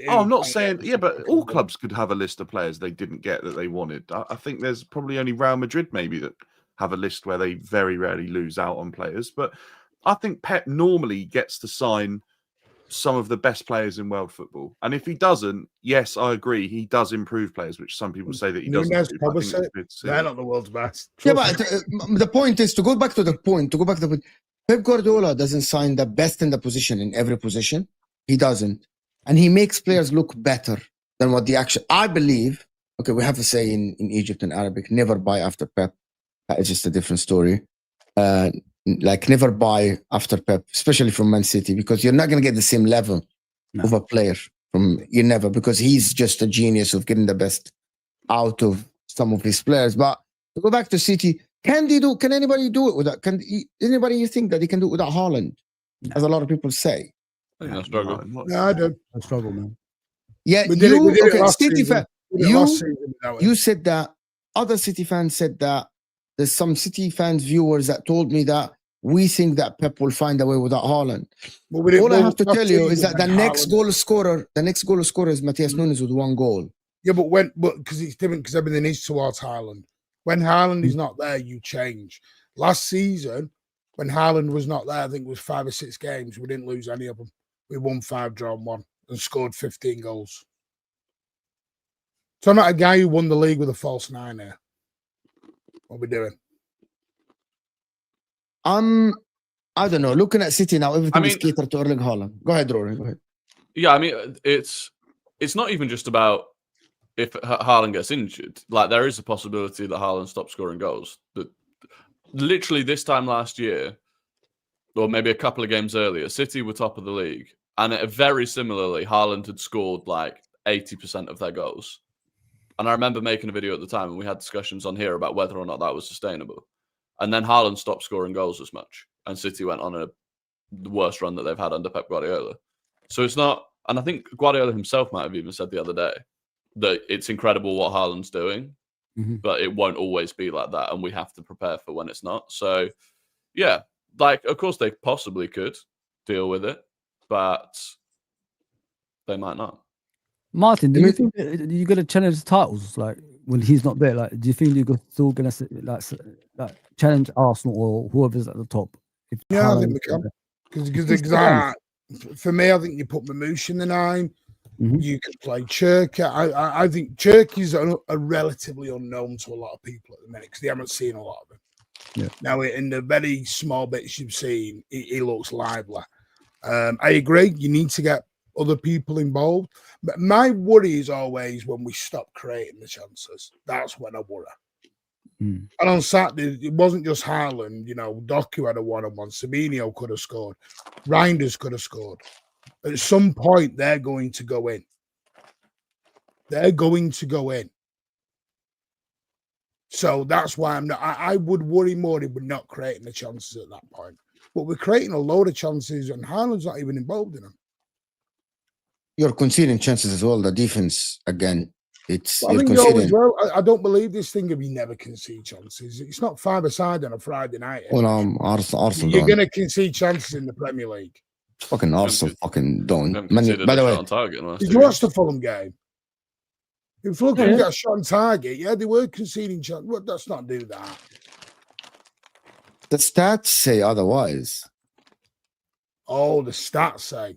I'm not saying, but all clubs could have a list of players they didn't get that they wanted. I think there's probably only Real Madrid maybe that have a list where they very rarely lose out on players. But I think Pep normally gets to sign some of the best players in world football. And if he doesn't, yes, I agree, he does improve players, which some people say that he doesn't. They're not the world's best. Yeah, but the point is, to go back to the point, Pep Guardiola doesn't sign the best in the position in every position. He doesn't. And he makes players look better than what the action. I believe Okay, we have to say in Egypt in Arabic, never buy after Pep. That is just a different story. Like never buy after Pep, especially from Man City, because you're not going to get the same level of a player you never, because he's just a genius of getting the best out of some of his players. But to go back to City, can anybody do it without? Anybody you think that they can do it without Haaland? As a lot of people say. I think I struggle. No, I don't. I struggle, man. Yeah, We did it last City season. fan. You said that. Other City fans said that. There's some City fans, viewers that told me that we think that Pep will find a way without Haaland. All I have to tell you is that the next goal scorer is Matthias Nunes with 1 goal. Yeah, but because it's different, because everything is towards Haaland. When Haaland is not there, you change. Last season, when Haaland was not there, I think it was 5 or 6 games. We didn't lose any of them. We won 5, drawn 1, and scored 15 goals. So I'm not a guy who won the league with a false 9 here. What are we doing? I don't know. Looking at City now, everything is catered to Erling Haaland. Go ahead, Rory. Go ahead. Yeah, I mean, it's not even just about if Haaland gets injured. Like, there is a possibility that Haaland stops scoring goals. But literally this time last year, or maybe a couple of games earlier, City were top of the league. And very similarly, Haaland had scored like 80% of their goals. And I remember making a video at the time, and we had discussions on here about whether or not that was sustainable. And then Haaland stopped scoring goals as much, and City went on the worst run that they've had under Pep Guardiola. So it's not, and I think Guardiola himself might have even said the other day that it's incredible what Haaland's doing, but it won't always be like that, and we have to prepare for when it's not. So, yeah, like, of course they possibly could deal with it, but they might not. Martin, do you think you're going to challenge the titles like when he's not there? Like, do you think you're still going to like challenge Arsenal or whoever's at the top? Yeah, I think we can. Because for me, I think you put Mamouche in the 9. You could play Cherka. I think Cherky's a relatively unknown to a lot of people at the minute because they haven't seen a lot of him. Yeah. Now, in the very small bits you've seen, he looks lively. I agree. You need to get other people involved. But my worry is always when we stop creating the chances. That's when I worry. And on Saturday, it wasn't just Haaland. You know, Doku had a 1-on-1. Sabinho could have scored. Reinders could have scored. At some point, they're going to go in. They're going to go in. So that's why I'm not. I would worry more if we're not creating the chances at that point. But we're creating a load of chances, and Haaland's not even involved in them. You're conceding chances as well. The defense, again, it's. I think you always will. I don't believe this thing of you never concede chances. It's not 5-a-side on a Friday night. Well, Arsenal. You're going to concede chances in the Premier League. Fucking Arsenal, fucking don't. By the way, did you watch the Fulham game? If Fulham got a shot on target, they were conceding chances. Well, let's not do that. The stats say otherwise. Oh, the stats say.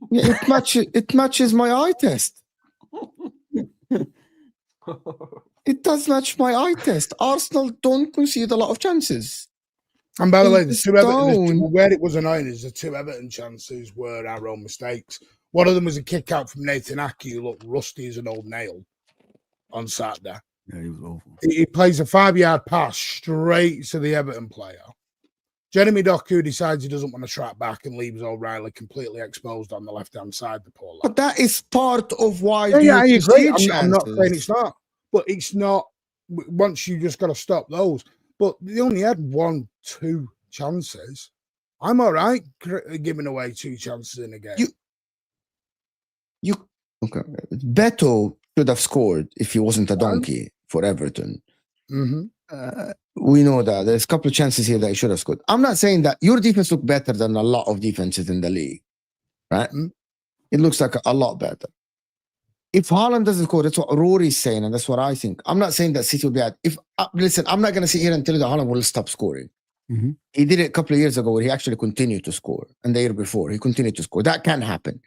Yeah, it matches my eye test. It does match my eye test. Arsenal don't concede a lot of chances. And by the way, the 2 Everton, where it was annoying is the 2 Everton chances were our own mistakes. One of them was a kick out from Nathan Aki, who looked rusty as an old nail on Saturday. Yeah, he was awful. He plays a 5-yard pass straight to the Everton player. Jeremy Doku decides he doesn't want to track back and leaves O'Reilly completely exposed on the left-hand side of the pole. But that is part of why. Yeah, I agree. I'm not saying it's not, but it's not. Once you just got to stop those. But they only had 1-2 chances. I'm all right giving away 2 chances in a game. Okay. Beto should have scored if he wasn't a donkey for Everton. We know that there's a couple of chances here that he should have scored. I'm not saying that your defense looked better than a lot of defenses in the league, right? It looks like a lot better. If Haaland doesn't score, that's what Rory's saying, and that's what I think. I'm not saying that City will be at. Listen, I'm not going to sit here and tell you that Haaland will stop scoring. He did it a couple of years ago where he actually continued to score, and the year before he continued to score. That can happen.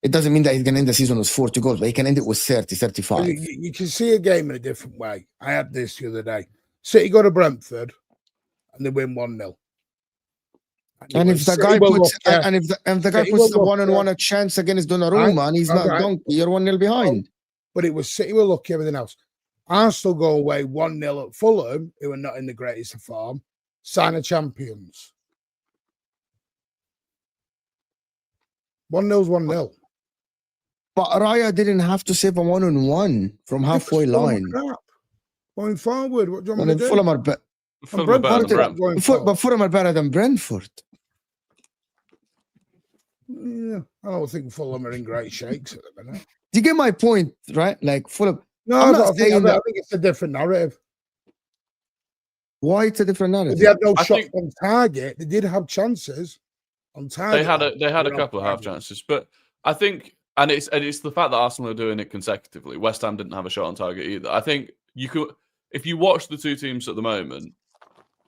It doesn't mean that he's going to end the season with 40 goals, but he can end it with 30, 35. You can see a game in a different way. I had this the other day. City go to Brentford and they win 1-0. And if the guy puts the 1-on-1 a chance against Donnarumma and he's not donkey, you're 1-0 behind. but it was City were lucky, everything else. Arsenal go away 1-0 at Fulham, who are not in the greatest of form, sign of champions. 1-0's 1-0. But Raya didn't have to save a 1-on-1 from halfway line. Going forward, what do you want me to do? Fulham are better but Fulham are better than Brentford. Yeah, I don't think Fulham are in great shakes at the minute. Do you get my point, right? Like Fulham. No, I think it's a different narrative. Why it's a different narrative? They had no shots on target. They did have chances on target. They had a couple of half chances, but I think, and it's the fact that Arsenal are doing it consecutively. West Ham didn't have a shot on target either. I think you could, if you watch the two teams at the moment,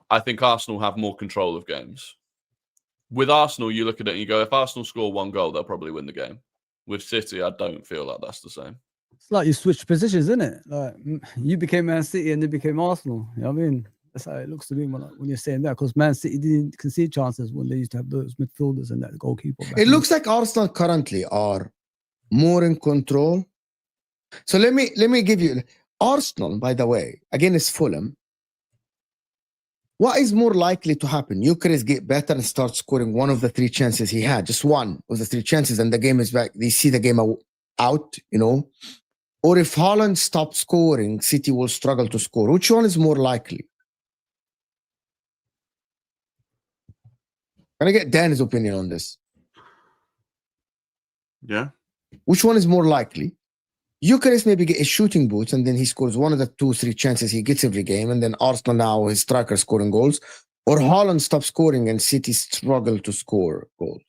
I think Arsenal have more control of games. With Arsenal, you look at it and you go, if Arsenal score one goal, they'll probably win the game. With City, I don't feel like that's the same. It's like you switch positions, isn't it? Like you became Man City and they became Arsenal. You know what I mean? That's how it looks to me when you're saying that, because Man City didn't concede chances when they used to have those midfielders and that goalkeeper. It looks like Arsenal currently are more in control. So let me give you Arsenal, by the way, against Fulham. What is more likely to happen? Gyokeres get better and start scoring one of the three chances he had, just one of the three chances, and the game is back. They see the game out, you know. Or if Haaland stops scoring, City will struggle to score. Which one is more likely? Can I get Dan's opinion on this? Yeah. Which one is more likely? Gyokeres maybe get his shooting boots and then he scores one of the 2-3 chances he gets every game, and then Arsenal now his striker scoring goals, or Haaland stops scoring and City struggle to score goals.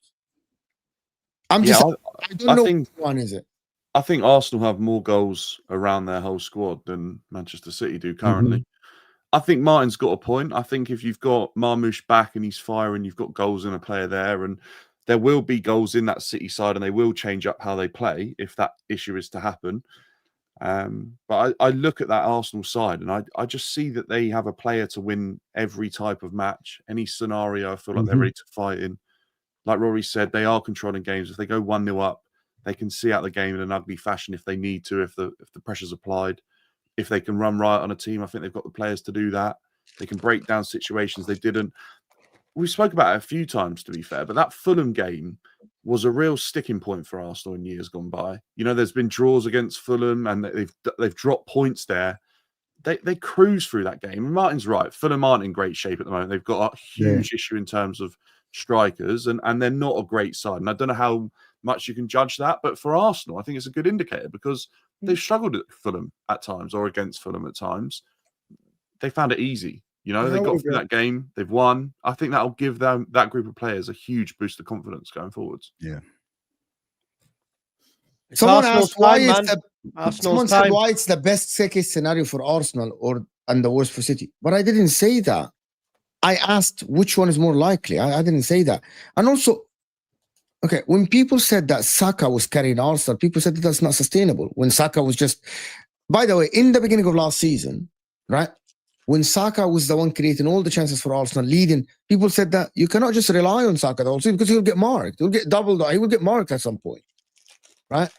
I don't know which one is it. I think Arsenal have more goals around their whole squad than Manchester City do currently. I think Martin's got a point. I think if you've got Marmoush back and he's firing, you've got goals in a player there, and there will be goals in that City side, and they will change up how they play if that issue is to happen. But I look at that Arsenal side, and I just see that they have a player to win every type of match, any scenario. I feel like they're ready to fight in. Like Rory said, they are controlling games. If they go 1-0 up, they can see out the game in an ugly fashion if they need to, if the pressure's applied. If they can run riot on a team, I think they've got the players to do that. They can break down situations they didn't. We spoke about it a few times, to be fair, but that Fulham game was a real sticking point for Arsenal in years gone by. You know, there's been draws against Fulham and they've dropped points there. They cruise through that game. And Martin's right. Fulham aren't in great shape at the moment. They've got a huge issue in terms of strikers, and they're not a great side. And I don't know how much you can judge that, but for Arsenal, I think it's a good indicator because they've struggled at Fulham at times or against Fulham at times. They found it easy. You know, they got through that game. They've won. I think that'll give them, that group of players, a huge boost of confidence going forwards. Yeah. Someone asked why it's the best case scenario for Arsenal and the worst for City. But I didn't say that. I asked which one is more likely. I didn't say that. And also, okay, when people said that Saka was carrying Arsenal, people said that that's not sustainable. When Saka was just, by the way, in the beginning of last season, right? When Saka was the one creating all the chances for Arsenal, leading, people said that you cannot just rely on Saka the whole season because he'll get marked. He'll get doubled. He will get marked at some point, right?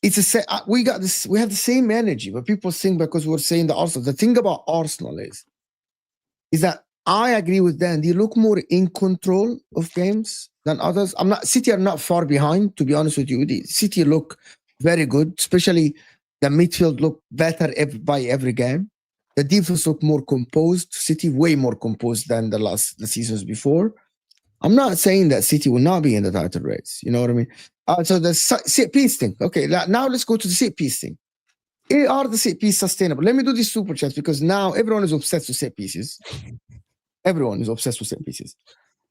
It's we got this. We have the same energy, but people think because we're saying the Arsenal. The thing about Arsenal is that I agree with Dan. They look more in control of games than others. City are not far behind, to be honest with you. The City look very good, especially the midfield look better by every game. The defense look more composed. City way more composed than the seasons before. I'm not saying that City will not be in the title race. You know what I mean? So the set piece thing. Okay, now let's go to the set piece thing. Are the set piece sustainable? Let me do this super chat because now everyone is obsessed with set pieces. Everyone is obsessed with set pieces.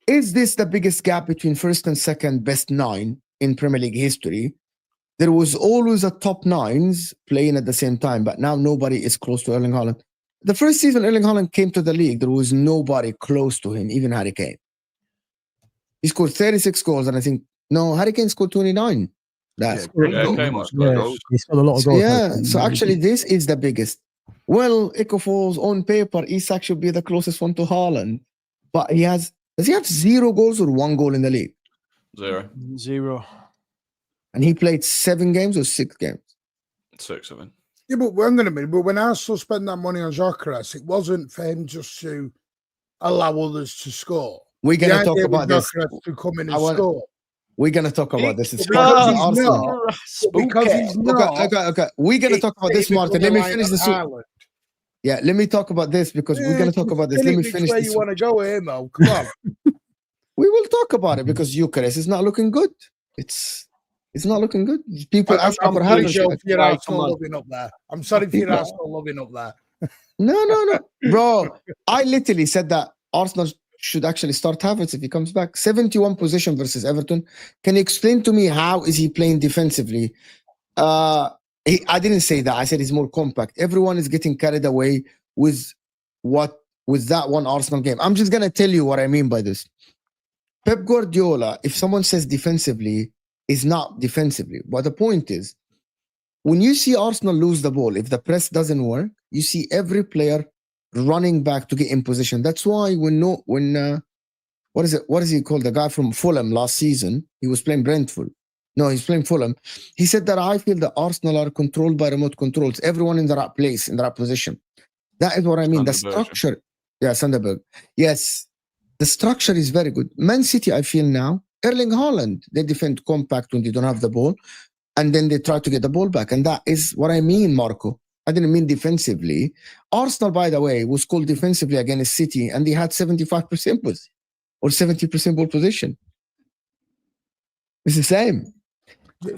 Is this the biggest gap between first and second best 9 in Premier League history? There was always a top 9s playing at the same time, but now nobody is close to Erling Haaland. The first season Erling Haaland came to the league, there was nobody close to him, even Harry Kane. He scored 36 goals, and I think, Harry Kane scored 29. He scored a lot of goals. Yeah, so actually this is the biggest. Well, Ecofall's on paper, Isak should be the closest one to Haaland. But does he have 0 goals or 1 goal in the league? 0. Zero. And he played 7 games or 6 games? 6, I mean. Yeah, but we're going to be. But when Arsenal spent that money on Gyokeres, it wasn't for him just to allow others to score. We're going to talk about this. To come in and score. We're going to talk about this. It's because he's not. Okay. We're going to talk about this, Martin. Let me finish this. Yeah, let me talk about this because we're going to talk about this. Let me finish where this. You want to go here, Mo? Come on. We will talk about it because Gyokeres is not looking good. It's not looking good. People ask for Haaland. Your Arsenal loving up there. I'm sorry for your Arsenal loving up there. No, bro. I literally said that Arsenal should actually start Havertz if he comes back. 71 possession versus Everton. Can you explain to me how is he playing defensively? I didn't say that. I said he's more compact. Everyone is getting carried away with that one Arsenal game. I'm just gonna tell you what I mean by this. Pep Guardiola, if someone says defensively, is not defensively. But the point is, when you see Arsenal lose the ball, if the press doesn't work, you see every player running back to get in position. That's why what is he called? The guy from Fulham last season, he was playing Brentford. No, he's playing Fulham. He said that I feel that Arsenal are controlled by remote controls. Everyone in the right place, in the right position. That is what I mean. The structure. Yeah, Sunderberg. Yes. The structure is very good. Man City, I feel now, Erling Haaland, they defend compact when they don't have the ball, and then they try to get the ball back. And that is what I mean, Marco. I didn't mean defensively. Arsenal, by the way, was called defensively against City, and they had 75% or 70% ball position. It's the same.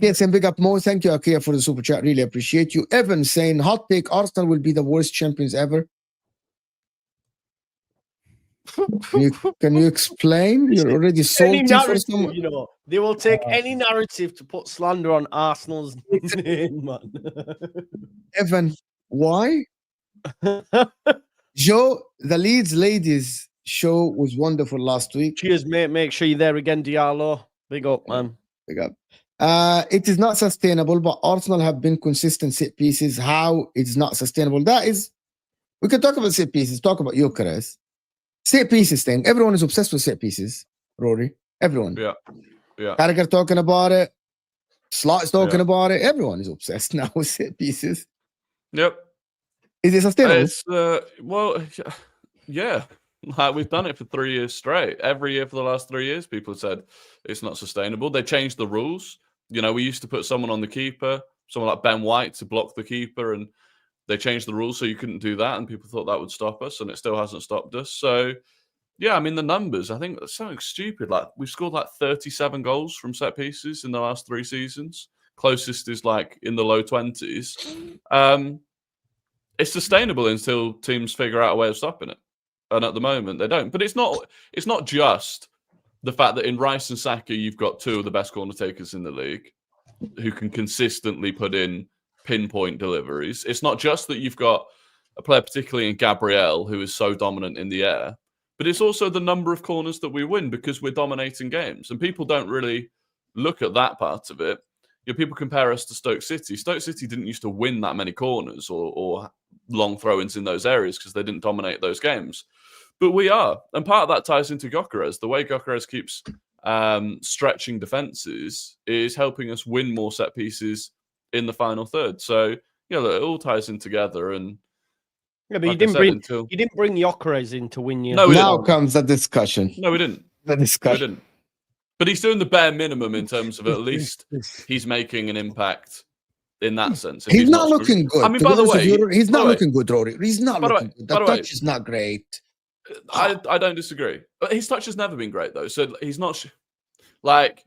Yes, and big up Mo. Thank you, Akia, for the super chat. Really appreciate you. Evan saying, hot take, Arsenal will be the worst champions ever. Can you explain? You're already salty for someone. You know, they will take any narrative to put slander on Arsenal's name, man. Evan, why? Joe, the Leeds ladies show was wonderful last week. Cheers, mate. Make sure you're there again, Diallo. Big up, man. Big up. It is not sustainable, but Arsenal have been consistent set pieces. How it's not sustainable? That is, we can talk about set pieces, talk about Gyokeres. Set pieces thing. Everyone is obsessed with set pieces, Rory. Everyone. Yeah. Carragher talking about it. Slot's talking about it. Everyone is obsessed now with set pieces. Yep. Is it sustainable? It's, well, yeah. Like, we've done it for 3 years straight. Every year for the last 3 years, people have said it's not sustainable. They changed the rules. You know, we used to put someone on the keeper, someone like Ben White to block the keeper, and they changed the rules so you couldn't do that, and people thought that would stop us, and it still hasn't stopped us. So, yeah, I mean, the numbers, I think that's something stupid. Like, we've scored like 37 goals from set pieces in the last 3 seasons. Closest is like in the low 20s. It's sustainable until teams figure out a way of stopping it. And at the moment, they don't. But it's not just the fact that in Rice and Saka, you've got 2 of the best corner takers in the league who can consistently put in pinpoint deliveries. It's not just that you've got a player, particularly in Gabriel, who is so dominant in the air, but it's also the number of corners that we win because we're dominating games. And people don't really look at that part of it. You know, people compare us to Stoke City. Stoke City didn't used to win that many corners or long throw-ins in those areas because they didn't dominate those games. But we are. And part of that ties into Gyokeres. The way Gyokeres keeps stretching defenses is helping us win more set pieces in the final third. So, yeah, look, it all ties in together. And yeah, but like you didn't bring Gyokeres in to win you. No, now comes the discussion. No, we didn't. The discussion. No, we didn't. But he's doing the bare minimum in terms of at least he's making an impact in that sense. He's not looking good. I mean, by the way, he's not looking good, Rory. He's not looking good. The touch is not great. I don't disagree. But his touch has never been great, though. So he's not like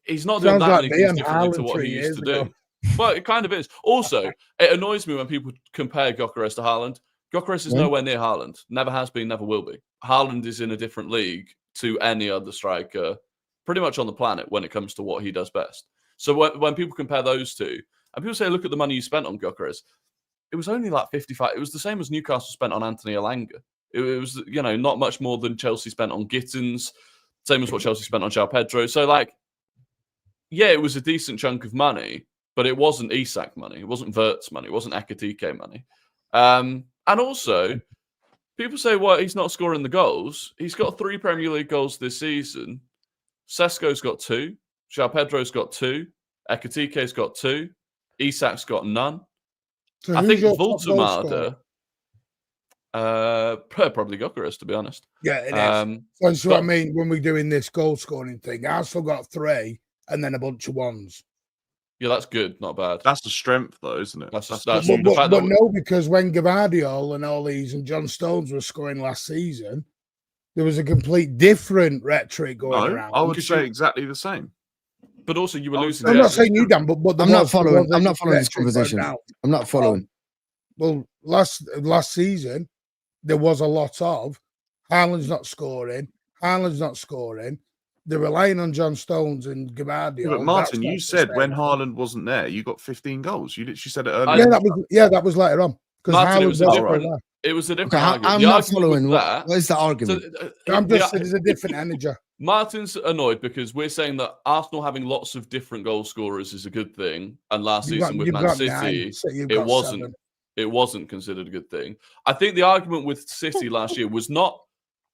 he's not doing that many things differently to what he used to do. Well, it kind of is. Also, it annoys me when people compare Gyokeres to Haaland. Gyokeres is nowhere near Haaland. Never has been, never will be. Haaland is in a different league to any other striker pretty much on the planet when it comes to what he does best. So when people compare those two, and people say, look at the money you spent on Gyokeres, it was only like 55. It was the same as Newcastle spent on Anthony Elanga. It was, you know, not much more than Chelsea spent on Gittins, same as what Chelsea spent on João Pedro. So, like, yeah, it was a decent chunk of money, but it wasn't Isak money. It wasn't Wirtz money. It wasn't Ekitike money. And also, people say, well, he's not scoring the goals. He's got 3 Premier League goals this season. Sesko's got 2. João Pedro's got 2. Ekitike's got 2. Isak's got none. So I who's think your top goal Voltemade, probably Gyokeres, to be honest. Yeah, it is. That's what I mean when we're doing this goal scoring thing. I've still got 3 and then a bunch of ones. Yeah, that's good, not bad. That's the strength, though, isn't it? That's the fact but that no, because when Guardiola and all these and John Stones were scoring last season, there was a complete different rhetoric going around. I would say exactly the same. But also, you were losing. I'm not saying you, Dan, but I'm not following. I'm not following this conversation. I'm not following. Well, last season there was a lot of Haaland's not scoring. They're relying on John Stones and Guardiola. Yeah, but Martin, you said when Haaland wasn't there, you got 15 goals. You literally said it earlier. That was later on. Martin, it was a different argument. I'm not following. What is the argument? I'm just saying there's a different energy. Martin's annoyed because we're saying that Arsenal having lots of different goal scorers is a good thing, and last season with Man City, it wasn't considered a good thing. I think the argument with City last year was not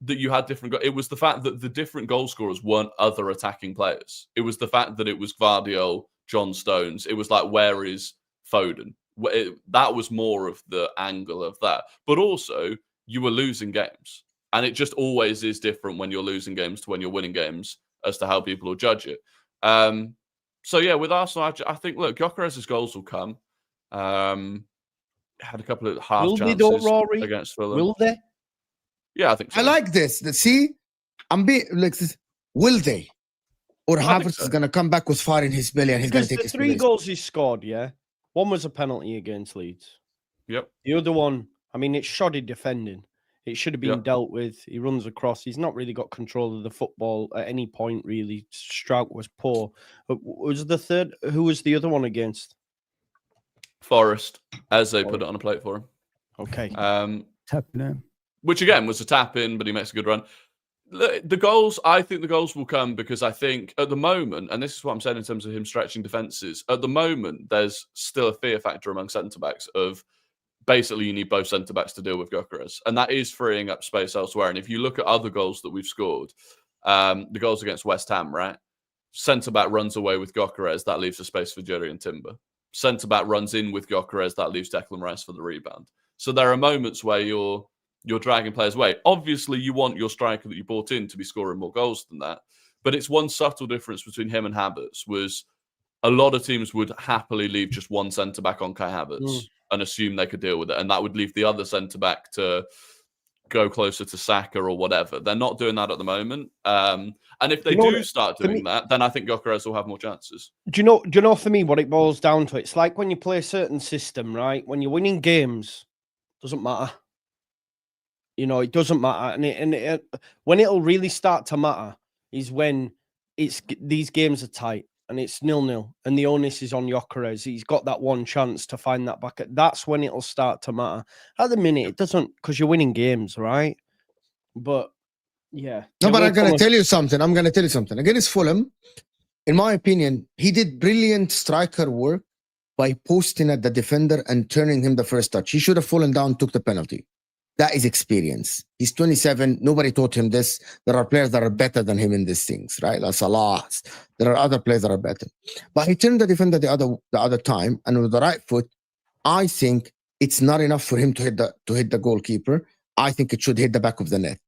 that you had different. It was the fact that the different goal scorers weren't other attacking players. It was the fact that it was Guardiola, John Stones. It was like, where is Foden? That was more of the angle of that. But also, you were losing games. And it just always is different when you're losing games to when you're winning games as to how people will judge it. So, yeah, with Arsenal, I think, look, Gyokeres' goals will come. Had a couple of half chances against Fulham. Will they? Yeah, I think so. I like this. See, will they? Or Havertz is going to come back with fire in his belly and he's going to take his 3 goals he scored, yeah? One was a penalty against Leeds. Yep. The other one, I mean, it's shoddy defending. It should have been dealt with. He runs across. He's not really got control of the football at any point, really. Strout was poor. But was the third? Who was the other one against? Forest, as they put it on a plate for him. Okay. Tap in. Which, again, was a tap-in, but he makes a good run. The goals, I think the goals will come because I think at the moment, and this is what I'm saying in terms of him stretching defences, at the moment, there's still a fear factor among centre-backs of basically you need both centre-backs to deal with Gyokeres. And that is freeing up space elsewhere. And if you look at other goals that we've scored, the goals against West Ham, right? Centre-back runs away with Gyokeres, that leaves a space for Jerry and Timber. Centre-back runs in with Gyokeres, that leaves Declan Rice for the rebound. So there are moments where you're dragging players away. Obviously, you want your striker that you brought in to be scoring more goals than that. But it's one subtle difference between him and Havertz was a lot of teams would happily leave just one centre-back on Kai Havertz and assume they could deal with it. And that would leave the other centre-back to go closer to Saka or whatever. They're not doing that at the moment. And if they do start doing that, then I think Gyokeres will have more chances. Do you know for me what it boils down to? It's like when you play a certain system, right? When you're winning games, doesn't matter. You know, it doesn't matter. And when it'll really start to matter is when these games are tight and it's 0-0 and the onus is on Gyokeres. He's got that one chance to find that back. That's when it'll start to matter. At the minute, it doesn't, because you're winning games, right? But, yeah. No, but I'm going to tell you something. Against Fulham, in my opinion, he did brilliant striker work by posting at the defender and turning him the first touch. He should have fallen down, took the penalty. That is experience. He's 27. Nobody taught him this. There are players that are better than him in these things, right? Like Salah. There are other players that are better. But he turned the defender the other time, and with the right foot, I think it's not enough for him to hit the goalkeeper. I think it should hit the back of the net.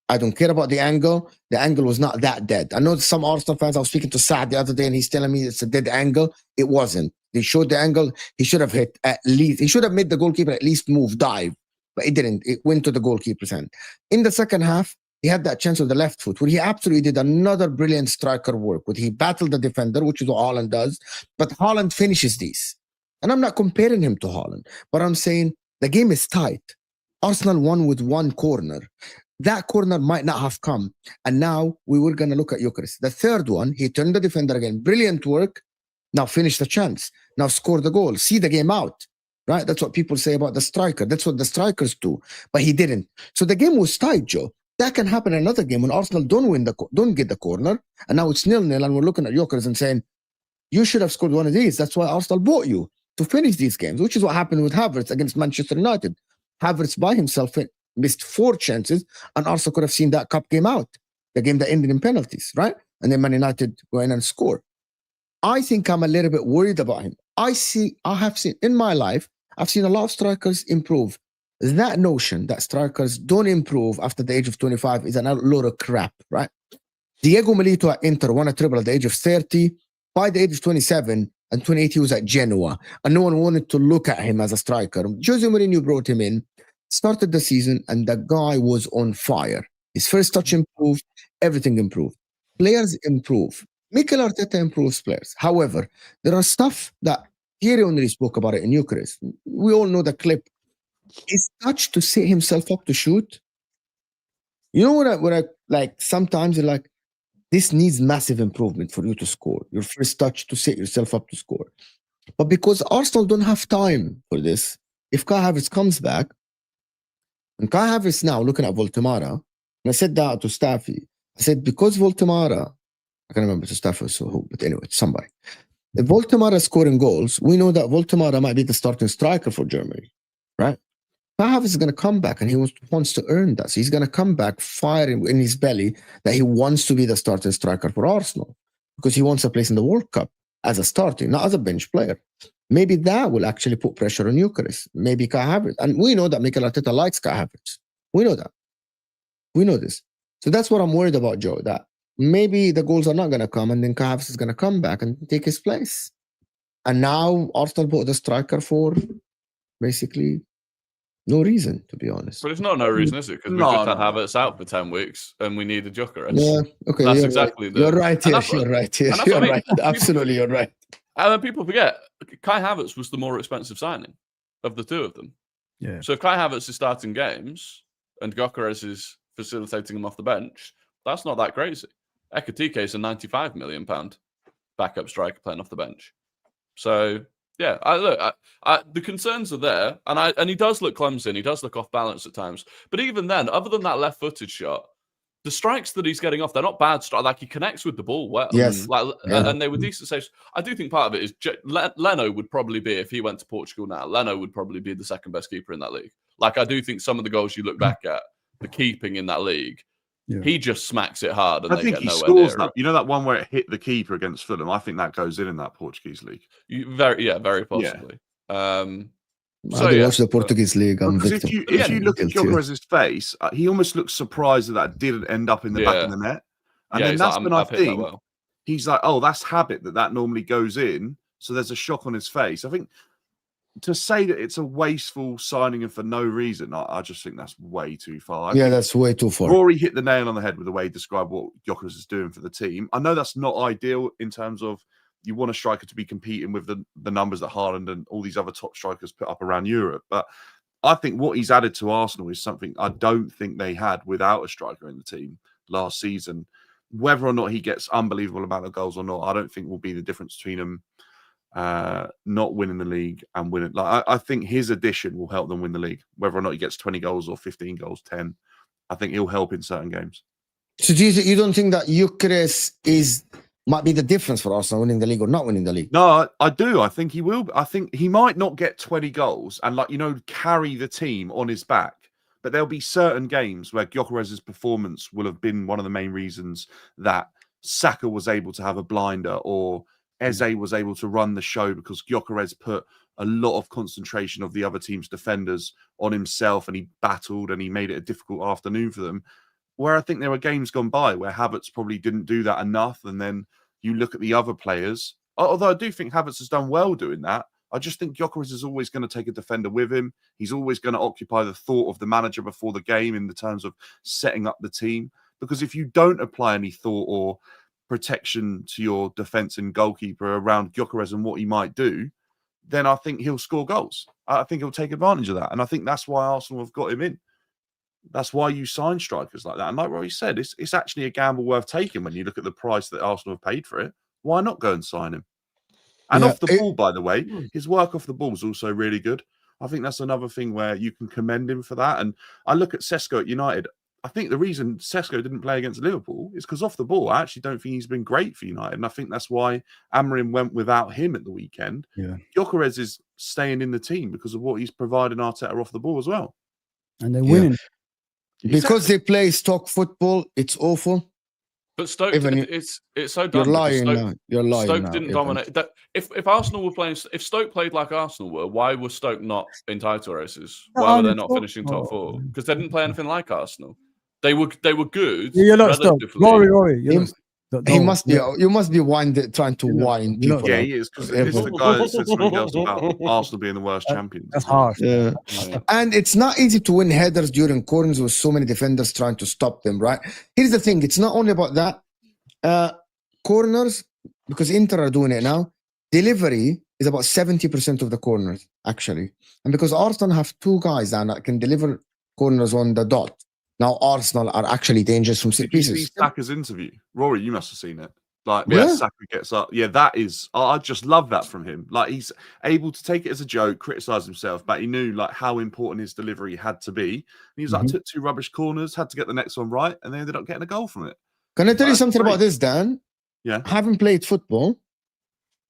I don't care about the angle. The angle was not that dead. I know some Arsenal fans, I was speaking to Saad the other day, and he's telling me it's a dead angle. It wasn't. They showed the angle. He should have hit at least. He should have made the goalkeeper at least move, dive. But it didn't. It went to the goalkeeper's hand. In the second half, he had that chance with the left foot where he absolutely did another brilliant striker work, where he battled the defender, which is what Haaland does. But Haaland finishes these. And I'm not comparing him to Haaland, but I'm saying the game is tight. Arsenal won with one corner. That corner might not have come. And now we were going to look at Gyokeres. The third one, he turned the defender again. Brilliant work. Now finish the chance. Now score the goal. See the game out. Right? That's what people say about the striker. That's what the strikers do. But he didn't. So the game was tight, Joe. That can happen in another game when Arsenal don't get the corner. And now it's 0-0 and we're looking at Gyokeres and saying, you should have scored one of these. That's why Arsenal bought you to finish these games, which is what happened with Havertz against Manchester United. Havertz by himself missed 4 chances and Arsenal could have seen that cup game out. The game that ended in penalties, right? And then Man United go in and score. I think I'm a little bit worried about him. I have seen in my life, I've seen a lot of strikers improve. That notion that strikers don't improve after the age of 25 is a load of crap, right? Diego Milito at Inter won a treble at the age of 30. By the age of 27 and 28, he was at Genoa, and no one wanted to look at him as a striker. Jose Mourinho brought him in, started the season, and the guy was on fire. His first touch improved, everything improved. Players improve. Mikel Arteta improves players. However, there are stuff that Thierry Henry spoke about it in Gyokeres. We all know the clip. His touch to set himself up to shoot. You know when I like sometimes you're like, this needs massive improvement for you to score. Your first touch to set yourself up to score. But because Arsenal don't have time for this, if Kai Havertz comes back, and Kai Havertz now looking at Voltemara, and I said that to Staffy, I said, because Voltemara, I can't remember to Staffy or who, but anyway, somebody. If Voltemara is scoring goals, we know that Voltemara might be the starting striker for Germany, right? Kai Havertz is going to come back and he wants to earn that. So he's going to come back firing in his belly that he wants to be the starting striker for Arsenal because he wants a place in the World Cup as a starting, not as a bench player. Maybe that will actually put pressure on Gyokeres. Maybe Kai Havertz. And we know that Mikel Arteta likes Kai Havertz. We know that. We know this. So that's what I'm worried about, Joe, that maybe the goals are not going to come and then Kai Havertz is going to come back and take his place. And now Arsenal bought the striker for basically no reason, to be honest. But it's not no reason, is it? Because we just had Havertz out for 10 weeks and we needed Gyokeres. Yeah, okay. That's exactly right. You're right here. You're right here. You're right. Absolutely, you're right. And then people forget, Kai Havertz was the more expensive signing of the two of them. Yeah. So if Kai Havertz is starting games and Gyokeres is facilitating him off the bench, that's not that crazy. Ekitike is a £95 million backup striker playing off the bench. So yeah, the concerns are there, and he does look clumsy, and he does look off balance at times. But even then, other than that left-footed shot, the strikes that he's getting off, they're not bad strikes. Like, he connects with the ball well. Yes. And they were decent saves. I do think part of it is Leno would probably be, if he went to Portugal now, Leno would probably be the second best keeper in that league. Like, I do think some of the goals you look back at, the keeping in that league, he just smacks it hard and I they think get he nowhere scores near that. You know that one where it hit the keeper against Fulham? I think that goes in that Portuguese league. Very possibly. I watch the Portuguese league. If you look at Gyokeres' face, he almost looks surprised that didn't end up in the back of the net. And then that's when I think he's like, oh, that's habit that normally goes in. So there's a shock on his face. I think to say that it's a wasteful signing and for no reason, I just think that's way too far. That's way too far. Rory hit the nail on the head with the way he described what Gyokeres is doing for the team. I know that's not ideal in terms of you want a striker to be competing with the numbers that Haaland and all these other top strikers put up around Europe. But I think what he's added to Arsenal is something I don't think they had without a striker in the team last season. Whether or not he gets unbelievable amount of goals or not, I don't think will be the difference between them not winning the league and winning. Like, I think his addition will help them win the league. Whether or not he gets 20 goals or 15 goals, 10, I think he'll help in certain games. So you don't think that Gyokeres might be the difference for Arsenal winning the league or not winning the league? No, I do. I think he will. I think he might not get 20 goals and carry the team on his back. But there'll be certain games where Gyokeres' performance will have been one of the main reasons that Saka was able to have a blinder or Eze was able to run the show because Gyokeres put a lot of concentration of the other team's defenders on himself and he battled and he made it a difficult afternoon for them. Where I think there were games gone by where Havertz probably didn't do that enough. And then you look at the other players, although I do think Havertz has done well doing that. I just think Gyokeres is always going to take a defender with him. He's always going to occupy the thought of the manager before the game in the terms of setting up the team. Because if you don't apply any thought or protection to your defence and goalkeeper around Gyokeres and what he might do, then I think he'll score goals. I think he'll take advantage of that. And I think that's why Arsenal have got him in. That's why you sign strikers like that. And like Rory said, it's actually a gamble worth taking when you look at the price that Arsenal have paid for it. Why not go and sign him? And off the ball, by the way, his work off the ball is also really good. I think that's another thing where you can commend him for that. And I look at Sesko at United. I think the reason Sesko didn't play against Liverpool is because off the ball, I actually don't think he's been great for United. And I think that's why Amorim went without him at the weekend. Yeah. Gyokeres is staying in the team because of what he's providing Arteta off the ball as well. And they're winning. Because they play stock football, it's awful. But Stoke, it's so You're dumb. lying now. You're lying Stoke now. didn't dominate. That if Arsenal were playing, if Stoke played like Arsenal were, why were Stoke not in title races? Why were they not finishing top four? Because they didn't play anything like Arsenal. They were good. You're not relatively. Rory. He must be. You must be trying to wind people. Yeah, he is, because it's the guy that said something else about Arsenal being the worst champions. That's harsh. Yeah. And it's not easy to win headers during corners with so many defenders trying to stop them, right? Here's the thing. It's not only about that. Corners, because Inter are doing it now, delivery is about 70% of the corners, actually. And because Arsenal have two guys that can deliver corners on the dot, now Arsenal are actually dangerous from set pieces. Did you see Saka's interview? Rory, you must have seen it. Like, where Saka gets up. Yeah, that is, I just love that from him. Like, he's able to take it as a joke, criticize himself, but he knew like how important his delivery had to be. And he was like, took 2 rubbish corners, had to get the next one right, and they ended up getting a goal from it. Can I tell you something about this, Dan? Yeah. Having played football,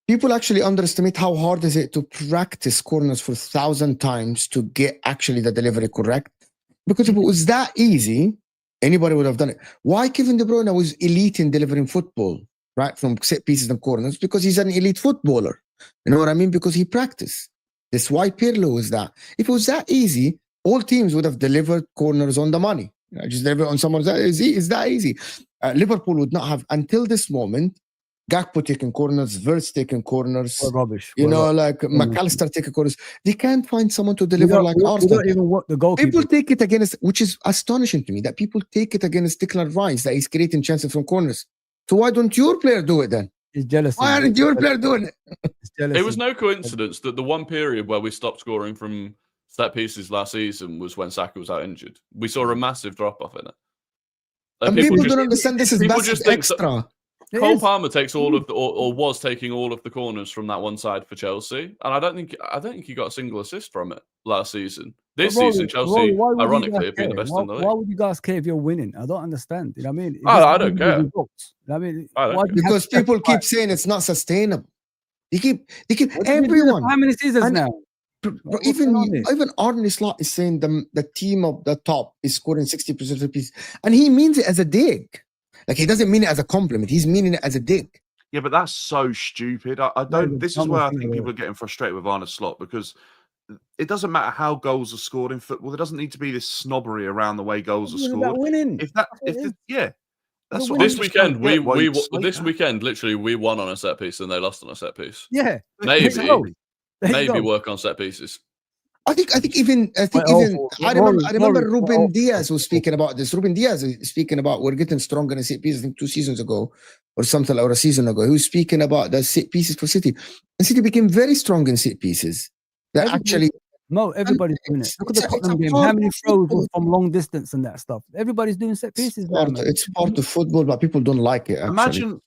people actually underestimate how hard is it to practice corners for 1,000 times to get actually the delivery correct. Because if it was that easy, anybody would have done it. Why Kevin De Bruyne was elite in delivering football, right, from set pieces and corners? Because he's an elite footballer. You know what I mean? Because he practiced. That's why Pirlo is that. If it was that easy, all teams would have delivered corners on the money. You know, just deliver on someone's. It's that easy. Liverpool would not have, until this moment, Gakpo taking corners, Wirtz taking corners. Rubbish. Like McAllister taking corners. They can't find someone to deliver like Arsenal. We don't even want the goalkeeper. People take it against, which is astonishing to me, that people take it against Declan Rice, that he's creating chances from corners. So why don't your player do it then? He's jealous. Why aren't your player doing it? It was no coincidence that the one period where we stopped scoring from set pieces last season was when Saka was out injured. We saw a massive drop off in it. And people don't understand this is massive extra. Cole Palmer takes all of the, or was taking all of the corners from that one side for Chelsea, and I don't think he got a single assist from it last season. This season, Chelsea, ironically, have been the best in the league. Why would you guys care if you're winning? I don't understand. You know what I mean? I don't care. I mean, because people keep saying it's not sustainable. They keep everyone. How many seasons now? Even Arne Slot is saying the team of the top is scoring 60% of the piece, and he means it as a dig. Like, he doesn't mean it as a compliment. He's meaning it as a dig. Yeah, but that's so stupid. I don't. This is where I think people are getting frustrated with Arne Slot, because it doesn't matter how goals are scored in football. There doesn't need to be this snobbery around the way goals are scored. Winning. That's what this weekend weekend literally we won on a set piece and they lost on a set piece. Yeah, maybe work on set pieces. I remember Ruben Diaz was speaking about this. Ruben Diaz is speaking about we're getting stronger in set pieces. I think 2 seasons ago or something, or a season ago. He was speaking about the set pieces for City. And City became very strong in set pieces. That actually everybody's doing it. Look at the Tottenham game. How many throws from long distance and that stuff? Everybody's doing set pieces. It's part of football, but people don't like it. Imagine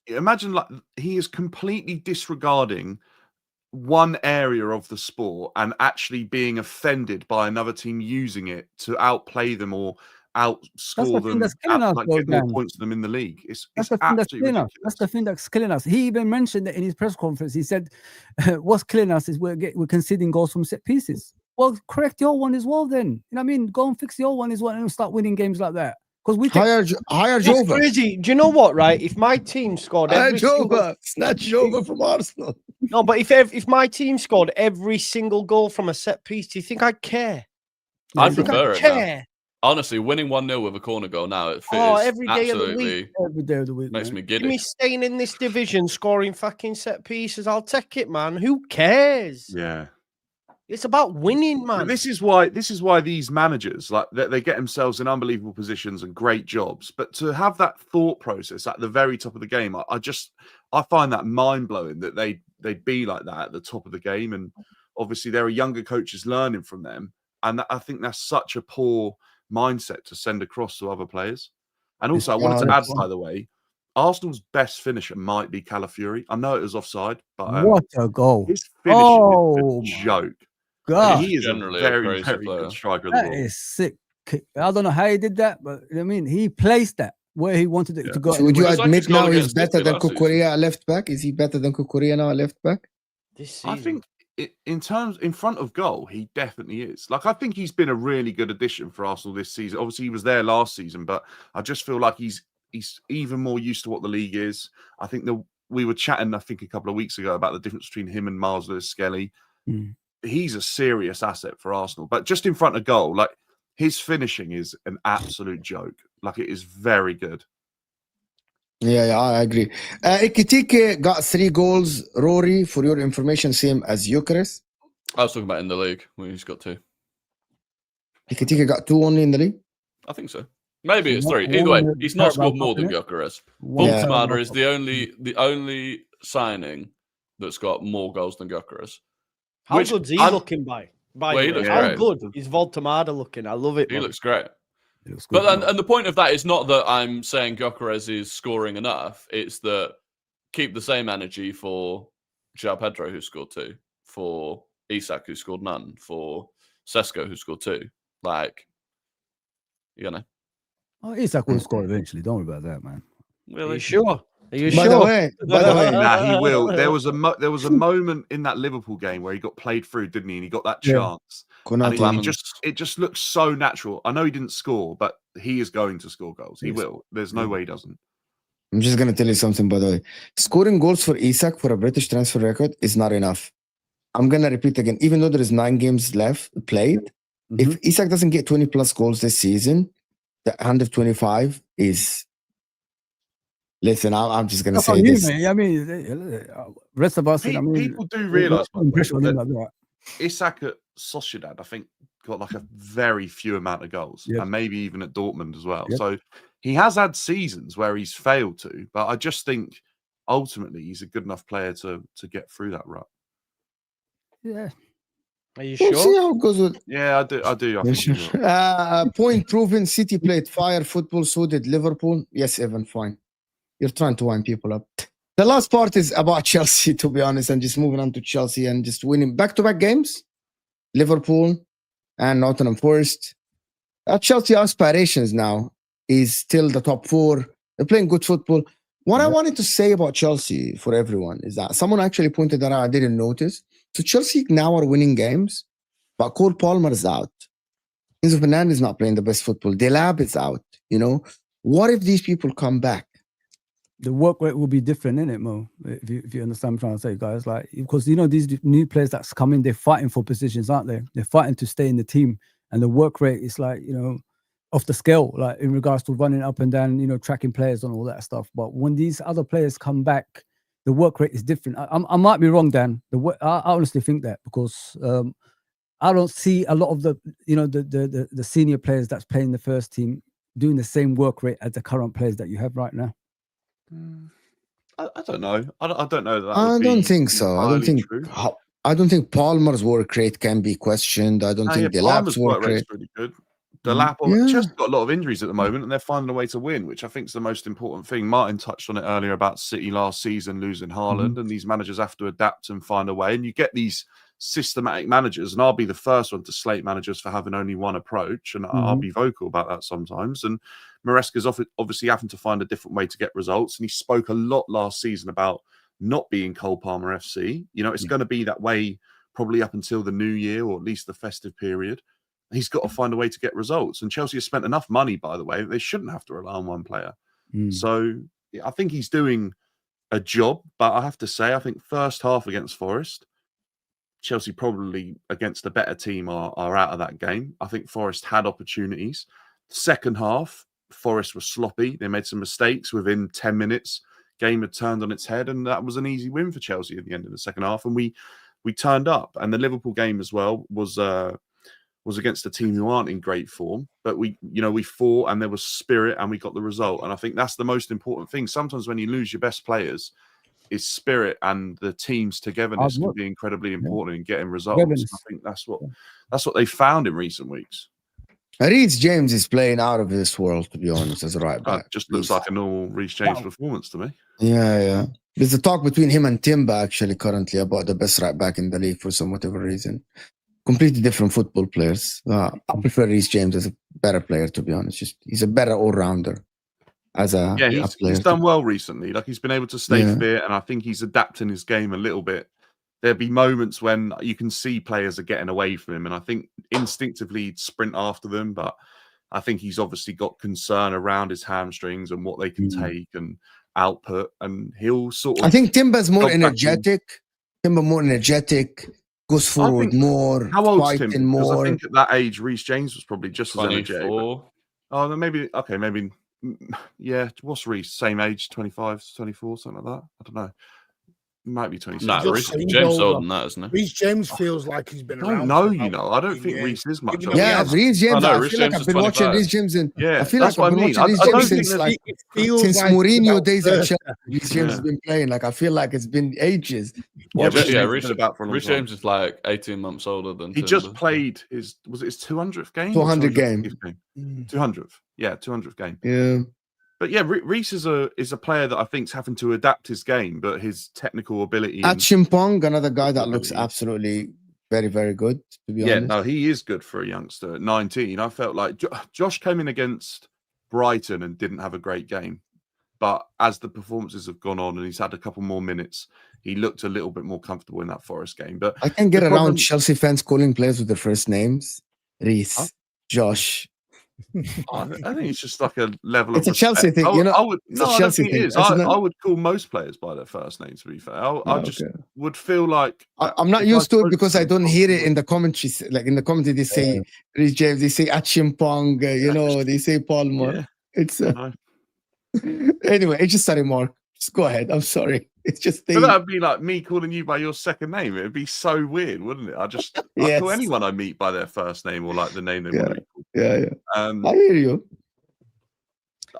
like he is completely disregarding one area of the sport and actually being offended by another team using it to outplay them or outscore them, get more points than them in the league. That's the thing that's killing us. He even mentioned that in his press conference. He said, "What's killing us is we're conceding goals from set pieces." Well, correct your one as well, then. You know what I mean? Go and fix your one as well, and start winning games like that. Because we hire Jova. Crazy. Do you know what? Right? If my team scored snatch Jova from Arsenal. No, but if my team scored every single goal from a set piece, do you think I'd care? I'd prefer it now. Honestly, winning 1-0 with a corner goal now, it feels every day of the week. Every day of the week. Makes me giddy. Give me staying in this division, scoring fucking set pieces. I'll take it, man. Who cares? Yeah. It's about winning, man. But this is why these managers, like, they get themselves in unbelievable positions and great jobs. But to have that thought process at the very top of the game, I find that mind blowing that they'd be like that at the top of the game. And obviously there are younger coaches learning from them, and I think that's such a poor mindset to send across to other players. And also, I wanted to add, by the way, Arsenal's best finisher might be Calafiori. I know it was offside, but what a goal! His finishing is a joke. God, he is generally a very good striker of the ball. That is sick. I don't know how he did that, but I mean, he placed that where he wanted it to go. So would you admit now he's better than Cucurella at left back? Is he better than Cucurella now at left back? I think in front of goal, he definitely is. Like, I think he's been a really good addition for Arsenal this season. Obviously, he was there last season, but I just feel like he's He's even more used to what the league is. I think we were chatting, I think, a couple of weeks ago about the difference between him and Miles Lewis-Skelly. He's a serious asset for Arsenal. But just in front of goal, like, his finishing is an absolute joke. Like, it is very good. Yeah, I agree. Ekitike got 3 goals. Rory, for your information, same as Gyokeres. I was talking about in the league when he's got 2. Ekitike got 2 only in the league? I think so. Maybe it's 3. Either way, he's not scored more than Gyokeres. Voltemada is the only signing that's got more goals than Gyokeres. How good's he looking by? How great. Good is Voltemada looking? I love it. He looks great. But and the point of that is not that I'm saying Gyokeres is scoring enough. It's that keep the same energy for João Pedro, who scored 2, for Isak, who scored none, for Sesko, who scored 2. Like, you know. Oh, Isak will score eventually. Don't worry about that, man. Really? Are you sure? Are you By sure? the way, nah, he will. There was a moment in that Liverpool game where he got played through, didn't he? And he got that chance. And it just looks so natural. I know he didn't score, but he is going to score goals. He will. There's no way he doesn't. I'm just gonna tell you something, by the way. Scoring goals for Isak for a British transfer record is not enough. I'm gonna repeat again. Even though there is 9 games left played, if Isak doesn't get 20 plus goals this season, the 125 is. Listen, I'm just gonna say this. I mean, rest of us. People do realise Isak at Sociedad, I think, got like a very few amount of goals, and maybe even at Dortmund as well. So he has had seasons where he's failed to, but I just think ultimately he's a good enough player to get through that rut. Yeah. Are you sure? We'll see how it goes with. Yeah, I do. I think point proven. City played fire football. So did Liverpool. Yes, Evan, fine. You're trying to wind people up. The last part is about Chelsea, to be honest, and just moving on to Chelsea and just winning back-to-back games. Liverpool and Nottingham Forest. Chelsea aspirations now is still the top 4. They're playing good football. What I wanted to say about Chelsea for everyone is that someone actually pointed that out. I didn't notice. So Chelsea now are winning games, but Cole Palmer is out. Enzo Fernandez is not playing the best football. Delap is out. You know, what if these people come back? The work rate will be different, innit, Mo? If you understand what I'm trying to say, guys. Like, because you know these new players that's coming, they're fighting for positions, aren't they? They're fighting to stay in the team, and the work rate is like, you know, off the scale, like in regards to running up and down, you know, tracking players and all that stuff. But when these other players come back, the work rate is different. I might be wrong, Dan. I honestly think that because I don't see a lot of the, you know, the senior players that's playing the first team doing the same work rate as the current players that you have right now. I don't know. I don't know that. I don't think so. I don't think Palmer's work rate can be questioned. I don't think Delap's work rate is pretty good. Delap just got a lot of injuries at the moment, and they're finding a way to win, which I think is the most important thing. Martin touched on it earlier about City last season losing Haaland, and these managers have to adapt and find a way. And you get these systematic managers, and I'll be the first one to slate managers for having only one approach, and I'll be vocal about that sometimes. And Maresca's obviously having to find a different way to get results, and he spoke a lot last season about not being Cole Palmer FC. You know, it's going to be that way probably up until the new year, or at least the festive period. He's got to find a way to get results. And Chelsea has spent enough money, by the way, they shouldn't have to rely on one player. So yeah, I think he's doing a job, but I have to say, I think first half against Forest, Chelsea probably against a better team are out of that game. I think Forest had opportunities. Second half, Forest was sloppy. They made some mistakes within 10 minutes. Game had turned on its head, and that was an easy win for Chelsea at the end of the second half. And we turned up. And the Liverpool game as well was against a team who aren't in great form, but we fought, and there was spirit, and we got the result. And I think that's the most important thing. Sometimes when you lose your best players, is spirit, and the team's togetherness can be incredibly important in getting results. I think that's what they found in recent weeks. Reece James is playing out of this world, to be honest, as a right back. Just looks like a normal Reece James performance to me. Yeah. There's a talk between him and Timber actually currently about the best right back in the league for some whatever reason. Completely different football players. I prefer Reece James as a better player, to be honest. He's a better all-rounder. He's done well recently. Like, he's been able to stay fit, and I think he's adapting his game a little bit. There'll be moments when you can see players are getting away from him, and I think instinctively he'd sprint after them, but I think he's obviously got concern around his hamstrings and what they can take and output, and he'll sort of. I think Timber's more energetic. Timber more energetic, goes forward more, how old's fighting Timber? Because more. I think at that age, Reece James was probably just 24. as energetic. Oh, then maybe yeah. What's Reece? Same age, 25, 24, something like that. I don't know. Might be 26. Nah, Reece James older than that, isn't he? Reece James feels like he's been around. I don't think Reece is much. Yeah, Reece James. I feel like I've been watching Reece James, and I feel like I've been watching Reece James since Mourinho days at Chelsea. Reece James has been playing. Like I feel like it's been ages. Reece James is like 18 months older than. He just played his 200th game. 200 game. 200th. Yeah, 200th game. Yeah. But yeah, Reece is a player that I think is having to adapt his game, but his technical ability. Chimpong, another guy that looks absolutely very, very good, to be honest. Yeah, no, he is good for a youngster at 19. I felt like Josh came in against Brighton and didn't have a great game. But as the performances have gone on and he's had a couple more minutes, he looked a little bit more comfortable in that Forest game. But I can get around Chelsea fans calling players with their first names. Reece, Josh. I think it's just like a level it's of a Chelsea thing, you know. I don't think it is. I would call most players by their first name, to be fair. I just would feel like I'm not used to it because I don't hear it in the commentary. Like in the commentary, they say Reece James, they say Achimpong, you know, they say Palmer. Yeah. It's anyway, it's just a remark. Just go ahead. I'm sorry. It's just but that'd be like me calling you by your second name. It'd be so weird, wouldn't it? I call anyone I meet by their first name or like the name they want to be called. Yeah. I hear you.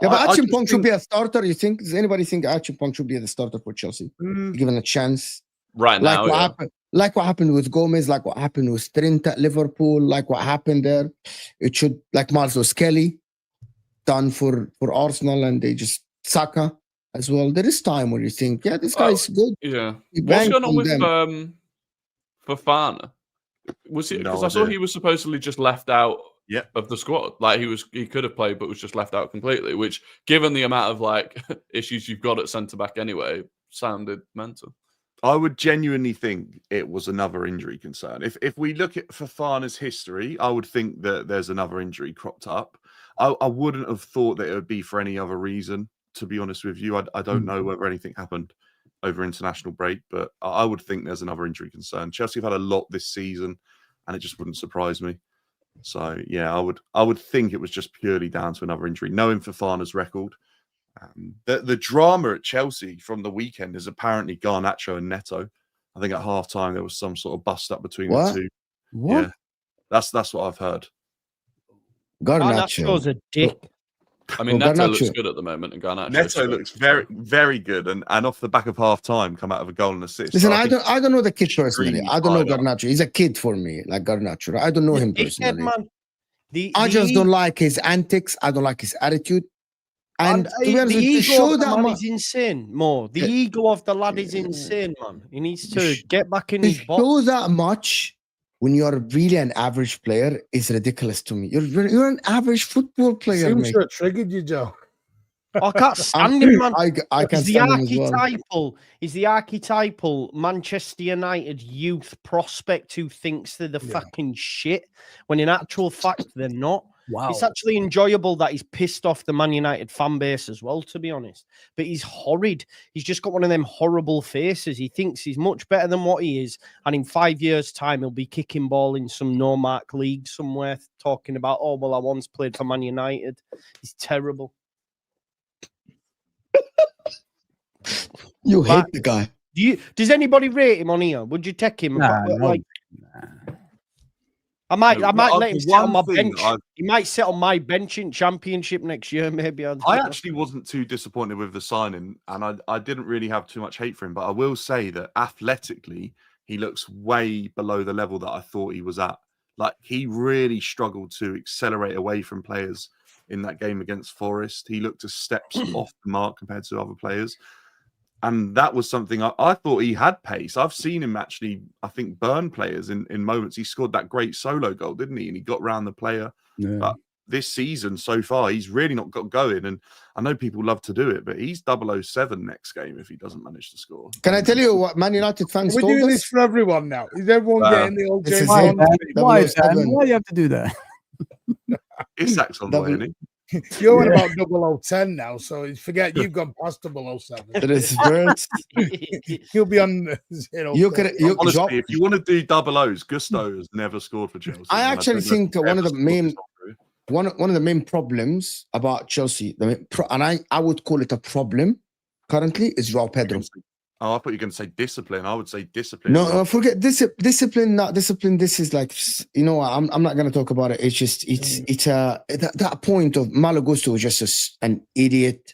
Yeah, but Achimpong should be a starter. You think? Does anybody think Achimpong should be the starter for Chelsea? Given a chance, right now, like what happened with Gomez, like what happened with Trent at Liverpool, like what happened there. It should like Marcus Kelly done for Arsenal, and they just Saka as well. There is time where you think, yeah, this guy's good. Yeah. What's going on with Fofana? Was it because I saw he was supposedly just left out of the squad? Like he could have played, but was just left out completely. Which, given the amount of like issues you've got at centre back anyway, sounded mental. I would genuinely think it was another injury concern. If we look at Fofana's history, I would think that there's another injury cropped up. I wouldn't have thought that it would be for any other reason, to be honest with you. I don't know whether anything happened over international break, but I would think there's another injury concern. Chelsea have had a lot this season, and it just wouldn't surprise me. So, yeah, I would think it was just purely down to another injury, knowing Fofana's record. The drama at Chelsea from the weekend is apparently Garnacho and Neto. I think at halftime there was some sort of bust up between the two. What? Yeah, that's what I've heard. Garnacho's a dick. I mean, Neto looks good at the moment, and Garnacho. Neto looks very, very good, and off the back of half time, come out of a goal and assist. Listen, I don't know the kid personally. I don't know Garnacho. He's a kid for me, like Garnacho. I don't know him personally. I just don't like his antics. I don't like his attitude. And to be honest, the ego show of the that man is insane. The ego of the lad is insane, man. He needs to get back in his box. Show that much when you're really an average player is ridiculous to me. You're an average football player. Seems to have triggered you, Joe. I can't stand him, man. I can stand him as well. He's the archetypal Manchester United youth prospect who thinks they're the fucking shit, when in actual fact they're not. Wow. It's actually enjoyable that he's pissed off the Man United fan base as well, to be honest. But he's horrid. He's just got one of them horrible faces. He thinks he's much better than what he is. And in 5 years' time, he'll be kicking ball in some no-mark league somewhere, talking about, oh, well, I once played for Man United. He's terrible. You hate the guy. Does anybody rate him on here? Would you take him? I might let him sit on my bench. He might sit on my bench in Championship next year, maybe. I actually wasn't too disappointed with the signing, and I didn't really have too much hate for him. But I will say that athletically, he looks way below the level that I thought he was at. Like, he really struggled to accelerate away from players in that game against Forest. He looked a steps off the mark compared to other players. And that was something I thought he had pace. I've seen him actually, I think, burn players in moments. He scored that great solo goal, didn't he? And he got round the player. Yeah. But this season so far, he's really not got going. And I know people love to do it, but he's 007 next game if he doesn't manage to score. Can I tell you what Man United fans We're doing this for everyone now. Is everyone getting the old James Bond? Why do you have to do that? Isak's on the way, isn't he? You're on about 0010 now, so forget you've gone past 007. Reverse. You'll be on 0. Honestly, if you want to do double O's, Gusto has never scored for Chelsea. I actually think one of the main problems about Chelsea, and I would call it a problem currently, is Joao Pedro. Oh, I thought you were going to say discipline. I would say discipline. No, forget discipline. Not discipline. This is like, I'm not going to talk about it. It's just it's that point of Malo Gusto was just an idiot.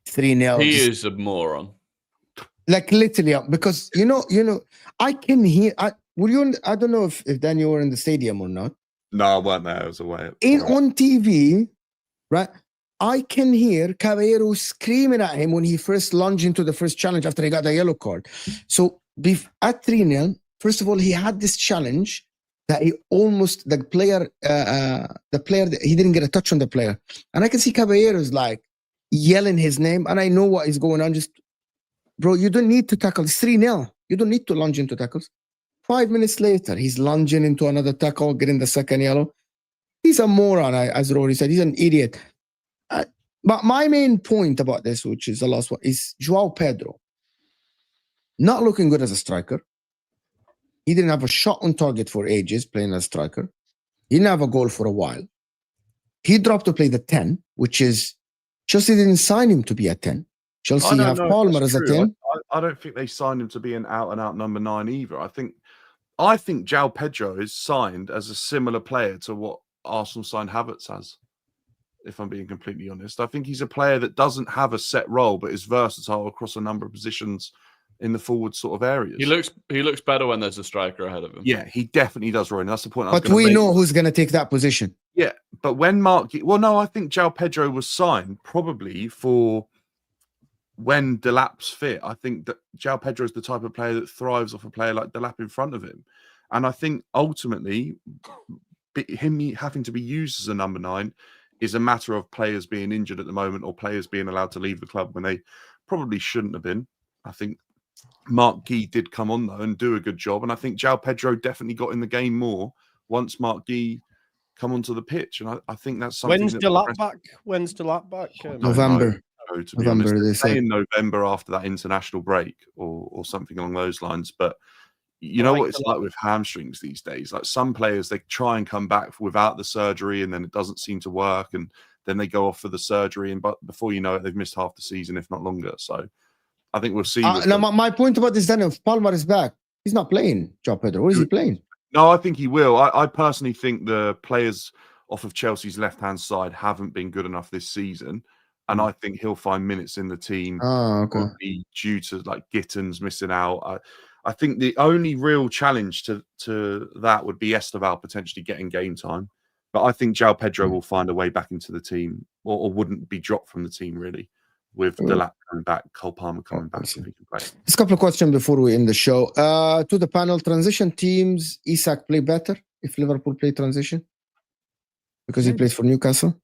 3-0. He is a moron. Like literally, because I can hear. I don't know if Daniel were in the stadium or not. No, I weren't there. I was away. On TV, right? I can hear Caballero screaming at him when he first lunged into the first challenge after he got the yellow card. So at 3-0, first of all, he had this challenge that he almost, the player, he didn't get a touch on the player. And I can see Caballero's like yelling his name, and I know what is going on. Just, bro, you don't need to tackle. It's 3-0. You don't need to lunge into tackles. 5 minutes later, he's lunging into another tackle, getting the second yellow. He's a moron, as Rory said. He's an idiot. But my main point about this, which is the last one, is Joao Pedro not looking good as a striker. He didn't have a shot on target for ages playing as a striker. He didn't have a goal for a while. He dropped to play the 10, which is Chelsea didn't sign him to be a 10. Chelsea have Palmer as a 10. I don't think they signed him to be an out-and-out number 9 either. I think Joao Pedro is signed as a similar player to what Arsenal signed Havertz as. If I'm being completely honest, I think he's a player that doesn't have a set role, but is versatile across a number of positions in the forward sort of areas. He looks better when there's a striker ahead of him. Yeah, he definitely does, Roy. And that's the point. But we know who's going to take that position. Yeah, but when I think Joao Pedro was signed probably for when Delap's fit. I think that Joao Pedro is the type of player that thrives off a player like Delap in front of him, and I think ultimately him having to be used as a number 9 is a matter of players being injured at the moment or players being allowed to leave the club when they probably shouldn't have been. I think Mark Guy did come on though and do a good job, and I think Joao Pedro definitely got in the game more once Mark Guy come onto the pitch, and I think that's something. When's Delap back? November. To be honest, they say in November after that international break or something along those lines. But you know what it's like with hamstrings these days. Like some players, they try and come back without the surgery, and then it doesn't seem to work, and then they go off for the surgery, and but before you know it, they've missed half the season, if not longer. So I think we'll see. Now, my point about this, Daniel, if Palmer is back, he's not playing. Joao Pedro, where is he playing? No, I think he will. I personally think the players off of Chelsea's left-hand side haven't been good enough this season. And I think he'll find minutes in the team be due to like Gittins missing out. I think the only real challenge to that would be Esteval potentially getting game time. But I think Joao Pedro will find a way back into the team or wouldn't be dropped from the team really with Delap coming back, Cole Palmer coming back. If he can play. Just a couple of questions before we end the show. To the panel, transition teams, Isak play better if Liverpool play transition? Because he plays for Newcastle?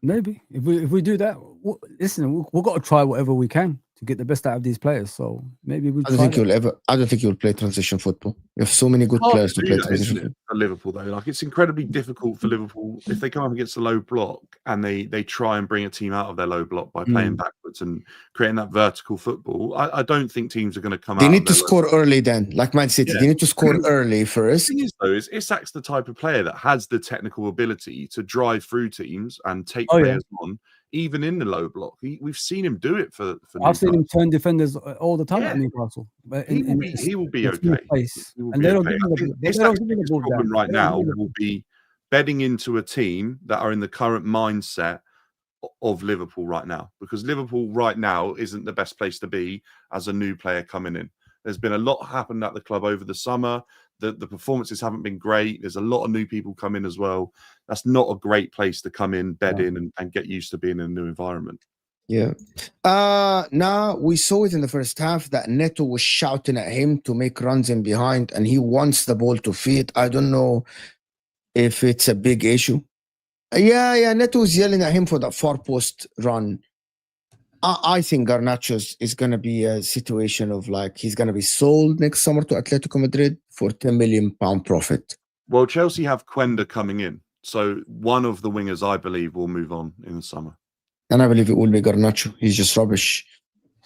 Maybe if we do that, listen, we've got to try whatever we can to get the best out of these players. So maybe we. I don't think you'll play transition football. You have so many good players to play transition. For Liverpool, though, like it's incredibly difficult for Liverpool if they come up against a low block and they try and bring a team out of their low block by playing backwards and creating that vertical football. I don't think teams are going to come out. They need to score early, then, like Man City. They need to score early first. The thing is, though, Isak's the type of player that has the technical ability to drive through teams and take players on. Even in the low block, we've seen him do it for I've seen him turn defenders all the time at Newcastle. But he will be okay. And they don't give him the ball problem right now will be bedding into a team that are in the current mindset of Liverpool right now, because Liverpool right now isn't the best place to be as a new player coming in. There's been a lot happened at the club over the summer. The performances haven't been great. There's a lot of new people come in as well. That's not a great place to come in, bed in, and get used to being in a new environment. Yeah. Now, we saw it in the first half that Neto was shouting at him to make runs in behind, and he wants the ball to fit. I don't know if it's a big issue. Yeah, Neto was yelling at him for that far post run. I think Garnacho is going to be a situation of like he's going to be sold next summer to Atletico Madrid for £10 million profit. Well, Chelsea have Quenda coming in, So one of the wingers, I believe, will move on in the summer. And I believe it will be Garnacho. He's just rubbish.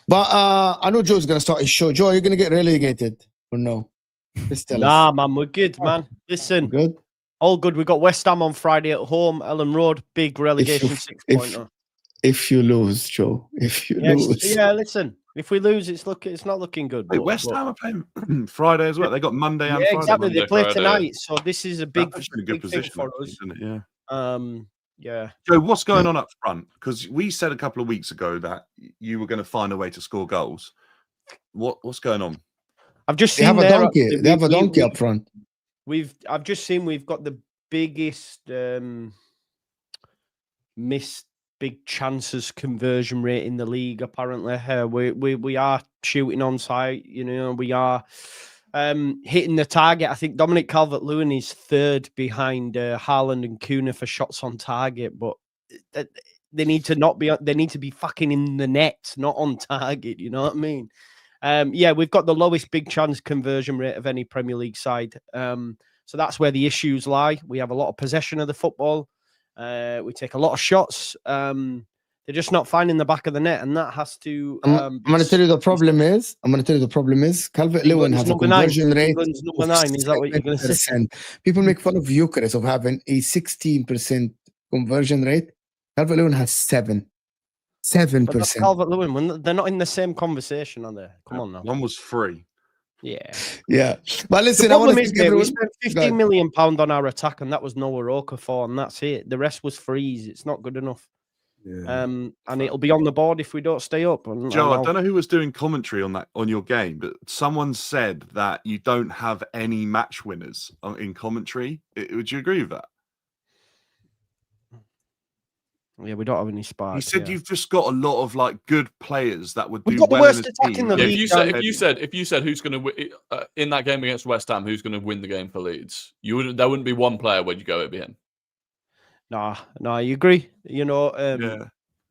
But I know Joe's going to start his show. Joe, are you going to get relegated or no? Just tell us. Man, we're good, man. Listen, Good. all good. We got West Ham on Friday at home, Ellen Road, big relegation 6-pointer. If you lose, Joe, if you lose. Yeah, listen. If we lose, it's not looking good. Wait, West Ham are playing Friday as well. They got Monday and Friday. Exactly. Monday, They play Friday. tonight, so this is a big, That's in a good position for us. isn't it? Yeah. Yeah. So what's going on up front? Because we said a couple of weeks ago that you were going to find a way to score goals. What's going on? I've just They seen have a donkey. They have a donkey up front. I've just seen we've got the biggest missed big chances conversion rate in the league. Apparently, we are shooting on sight. You know, we are hitting the target. I think Dominic Calvert-Lewin is third behind Haaland and Kuna for shots on target, but they need to be fucking in the net, not on target. You know what I mean? Yeah, we've got the lowest big chance conversion rate of any Premier League side. So that's where the issues lie. We have a lot of possession of the football. We take a lot of shots. They're just not finding the back of the net, and that has to. I'm going to tell you the problem is. Calvert-Lewin has a conversion rate. England's number 9. Is that what you're going to say? People make fun of Gyokeres of having a 16% conversion rate. Calvert-Lewin has 7%. Calvert-Lewin, they're not in the same conversation, are they? Come on now. One was free. Yeah. But listen, the problem is, we spent £15 million on our attack, and that was Noah Okafor, and that's it. The rest was freeze. It's not good enough. Yeah. And it'll be on the board if we don't stay up. Joe, I don't know who was doing commentary on your game, but someone said that you don't have any match winners in commentary. Would you agree with that? Yeah, we don't have any sparks. He said you've just got a lot of like good players that would We've do got the well worst in attack team. in the league. If you said who's going to win in that game against West Ham, who's going to win the game for Leeds, there wouldn't be one player where you go it'd be him. No, you agree. You know,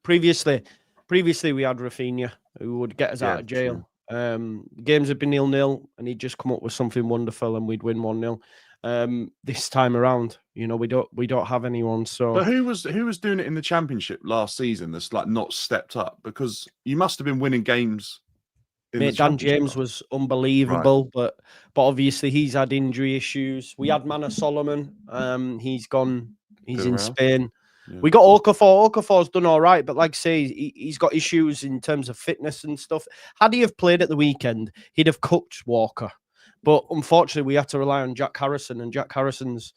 previously we had Rafinha who would get us out of jail. Games had been 0-0, and he'd just come up with something wonderful, and we'd win 1-0. This time around, you know, we don't have anyone. So, but who was doing it in the Championship last season? That's like not stepped up, because you must have been winning games. Mate, Dan James was unbelievable, right. but obviously he's had injury issues. We had Mana Solomon. He's gone. He's in Spain. Yeah. We got Okafor. Okafor's done all right, but like I say, he's got issues in terms of fitness and stuff. Had he have played at the weekend, he'd have cooked Walker. But unfortunately, we have to rely on Jack Harrison, and Jack Harrison's,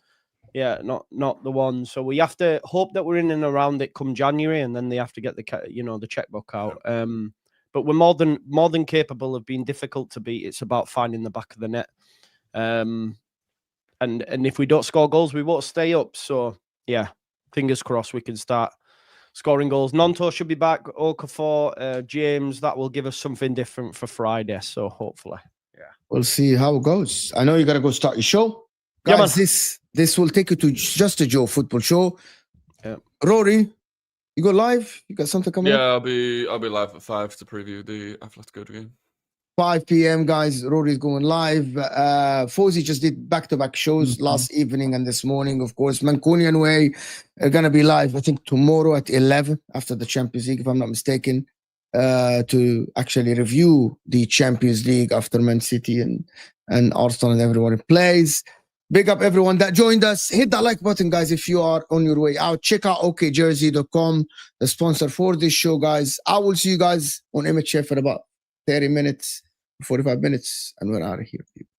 not the one. So we have to hope that we're in and around it come January, and then they have to get the checkbook out. But we're more than capable of being difficult to beat. It's about finding the back of the net. And if we don't score goals, we won't stay up. So yeah, fingers crossed we can start scoring goals. Nonto should be back. Okafor, James, that will give us something different for Friday. So hopefully. Yeah, we'll see how it goes. I know you gotta go start your show, guys. This will take you to just a Joe football show. Yeah. Rory, you go live? You got something coming up? I'll be live at 5 to preview the Atletico game. 5 p.m. guys. Rory's going live. Fawzi just did back-to-back shows last evening and this morning. Of course, Mancunian Way are gonna be live. I think tomorrow at 11 after the Champions League, if I'm not mistaken. To actually review the Champions League after Man City and Arsenal and everyone plays. Big up everyone that joined us. Hit that like button, guys, if you are on your way out. Check out okjersey.com, the sponsor for this show, guys. I will see you guys on MHF for about 30 minutes, 45 minutes, and we're out of here, people.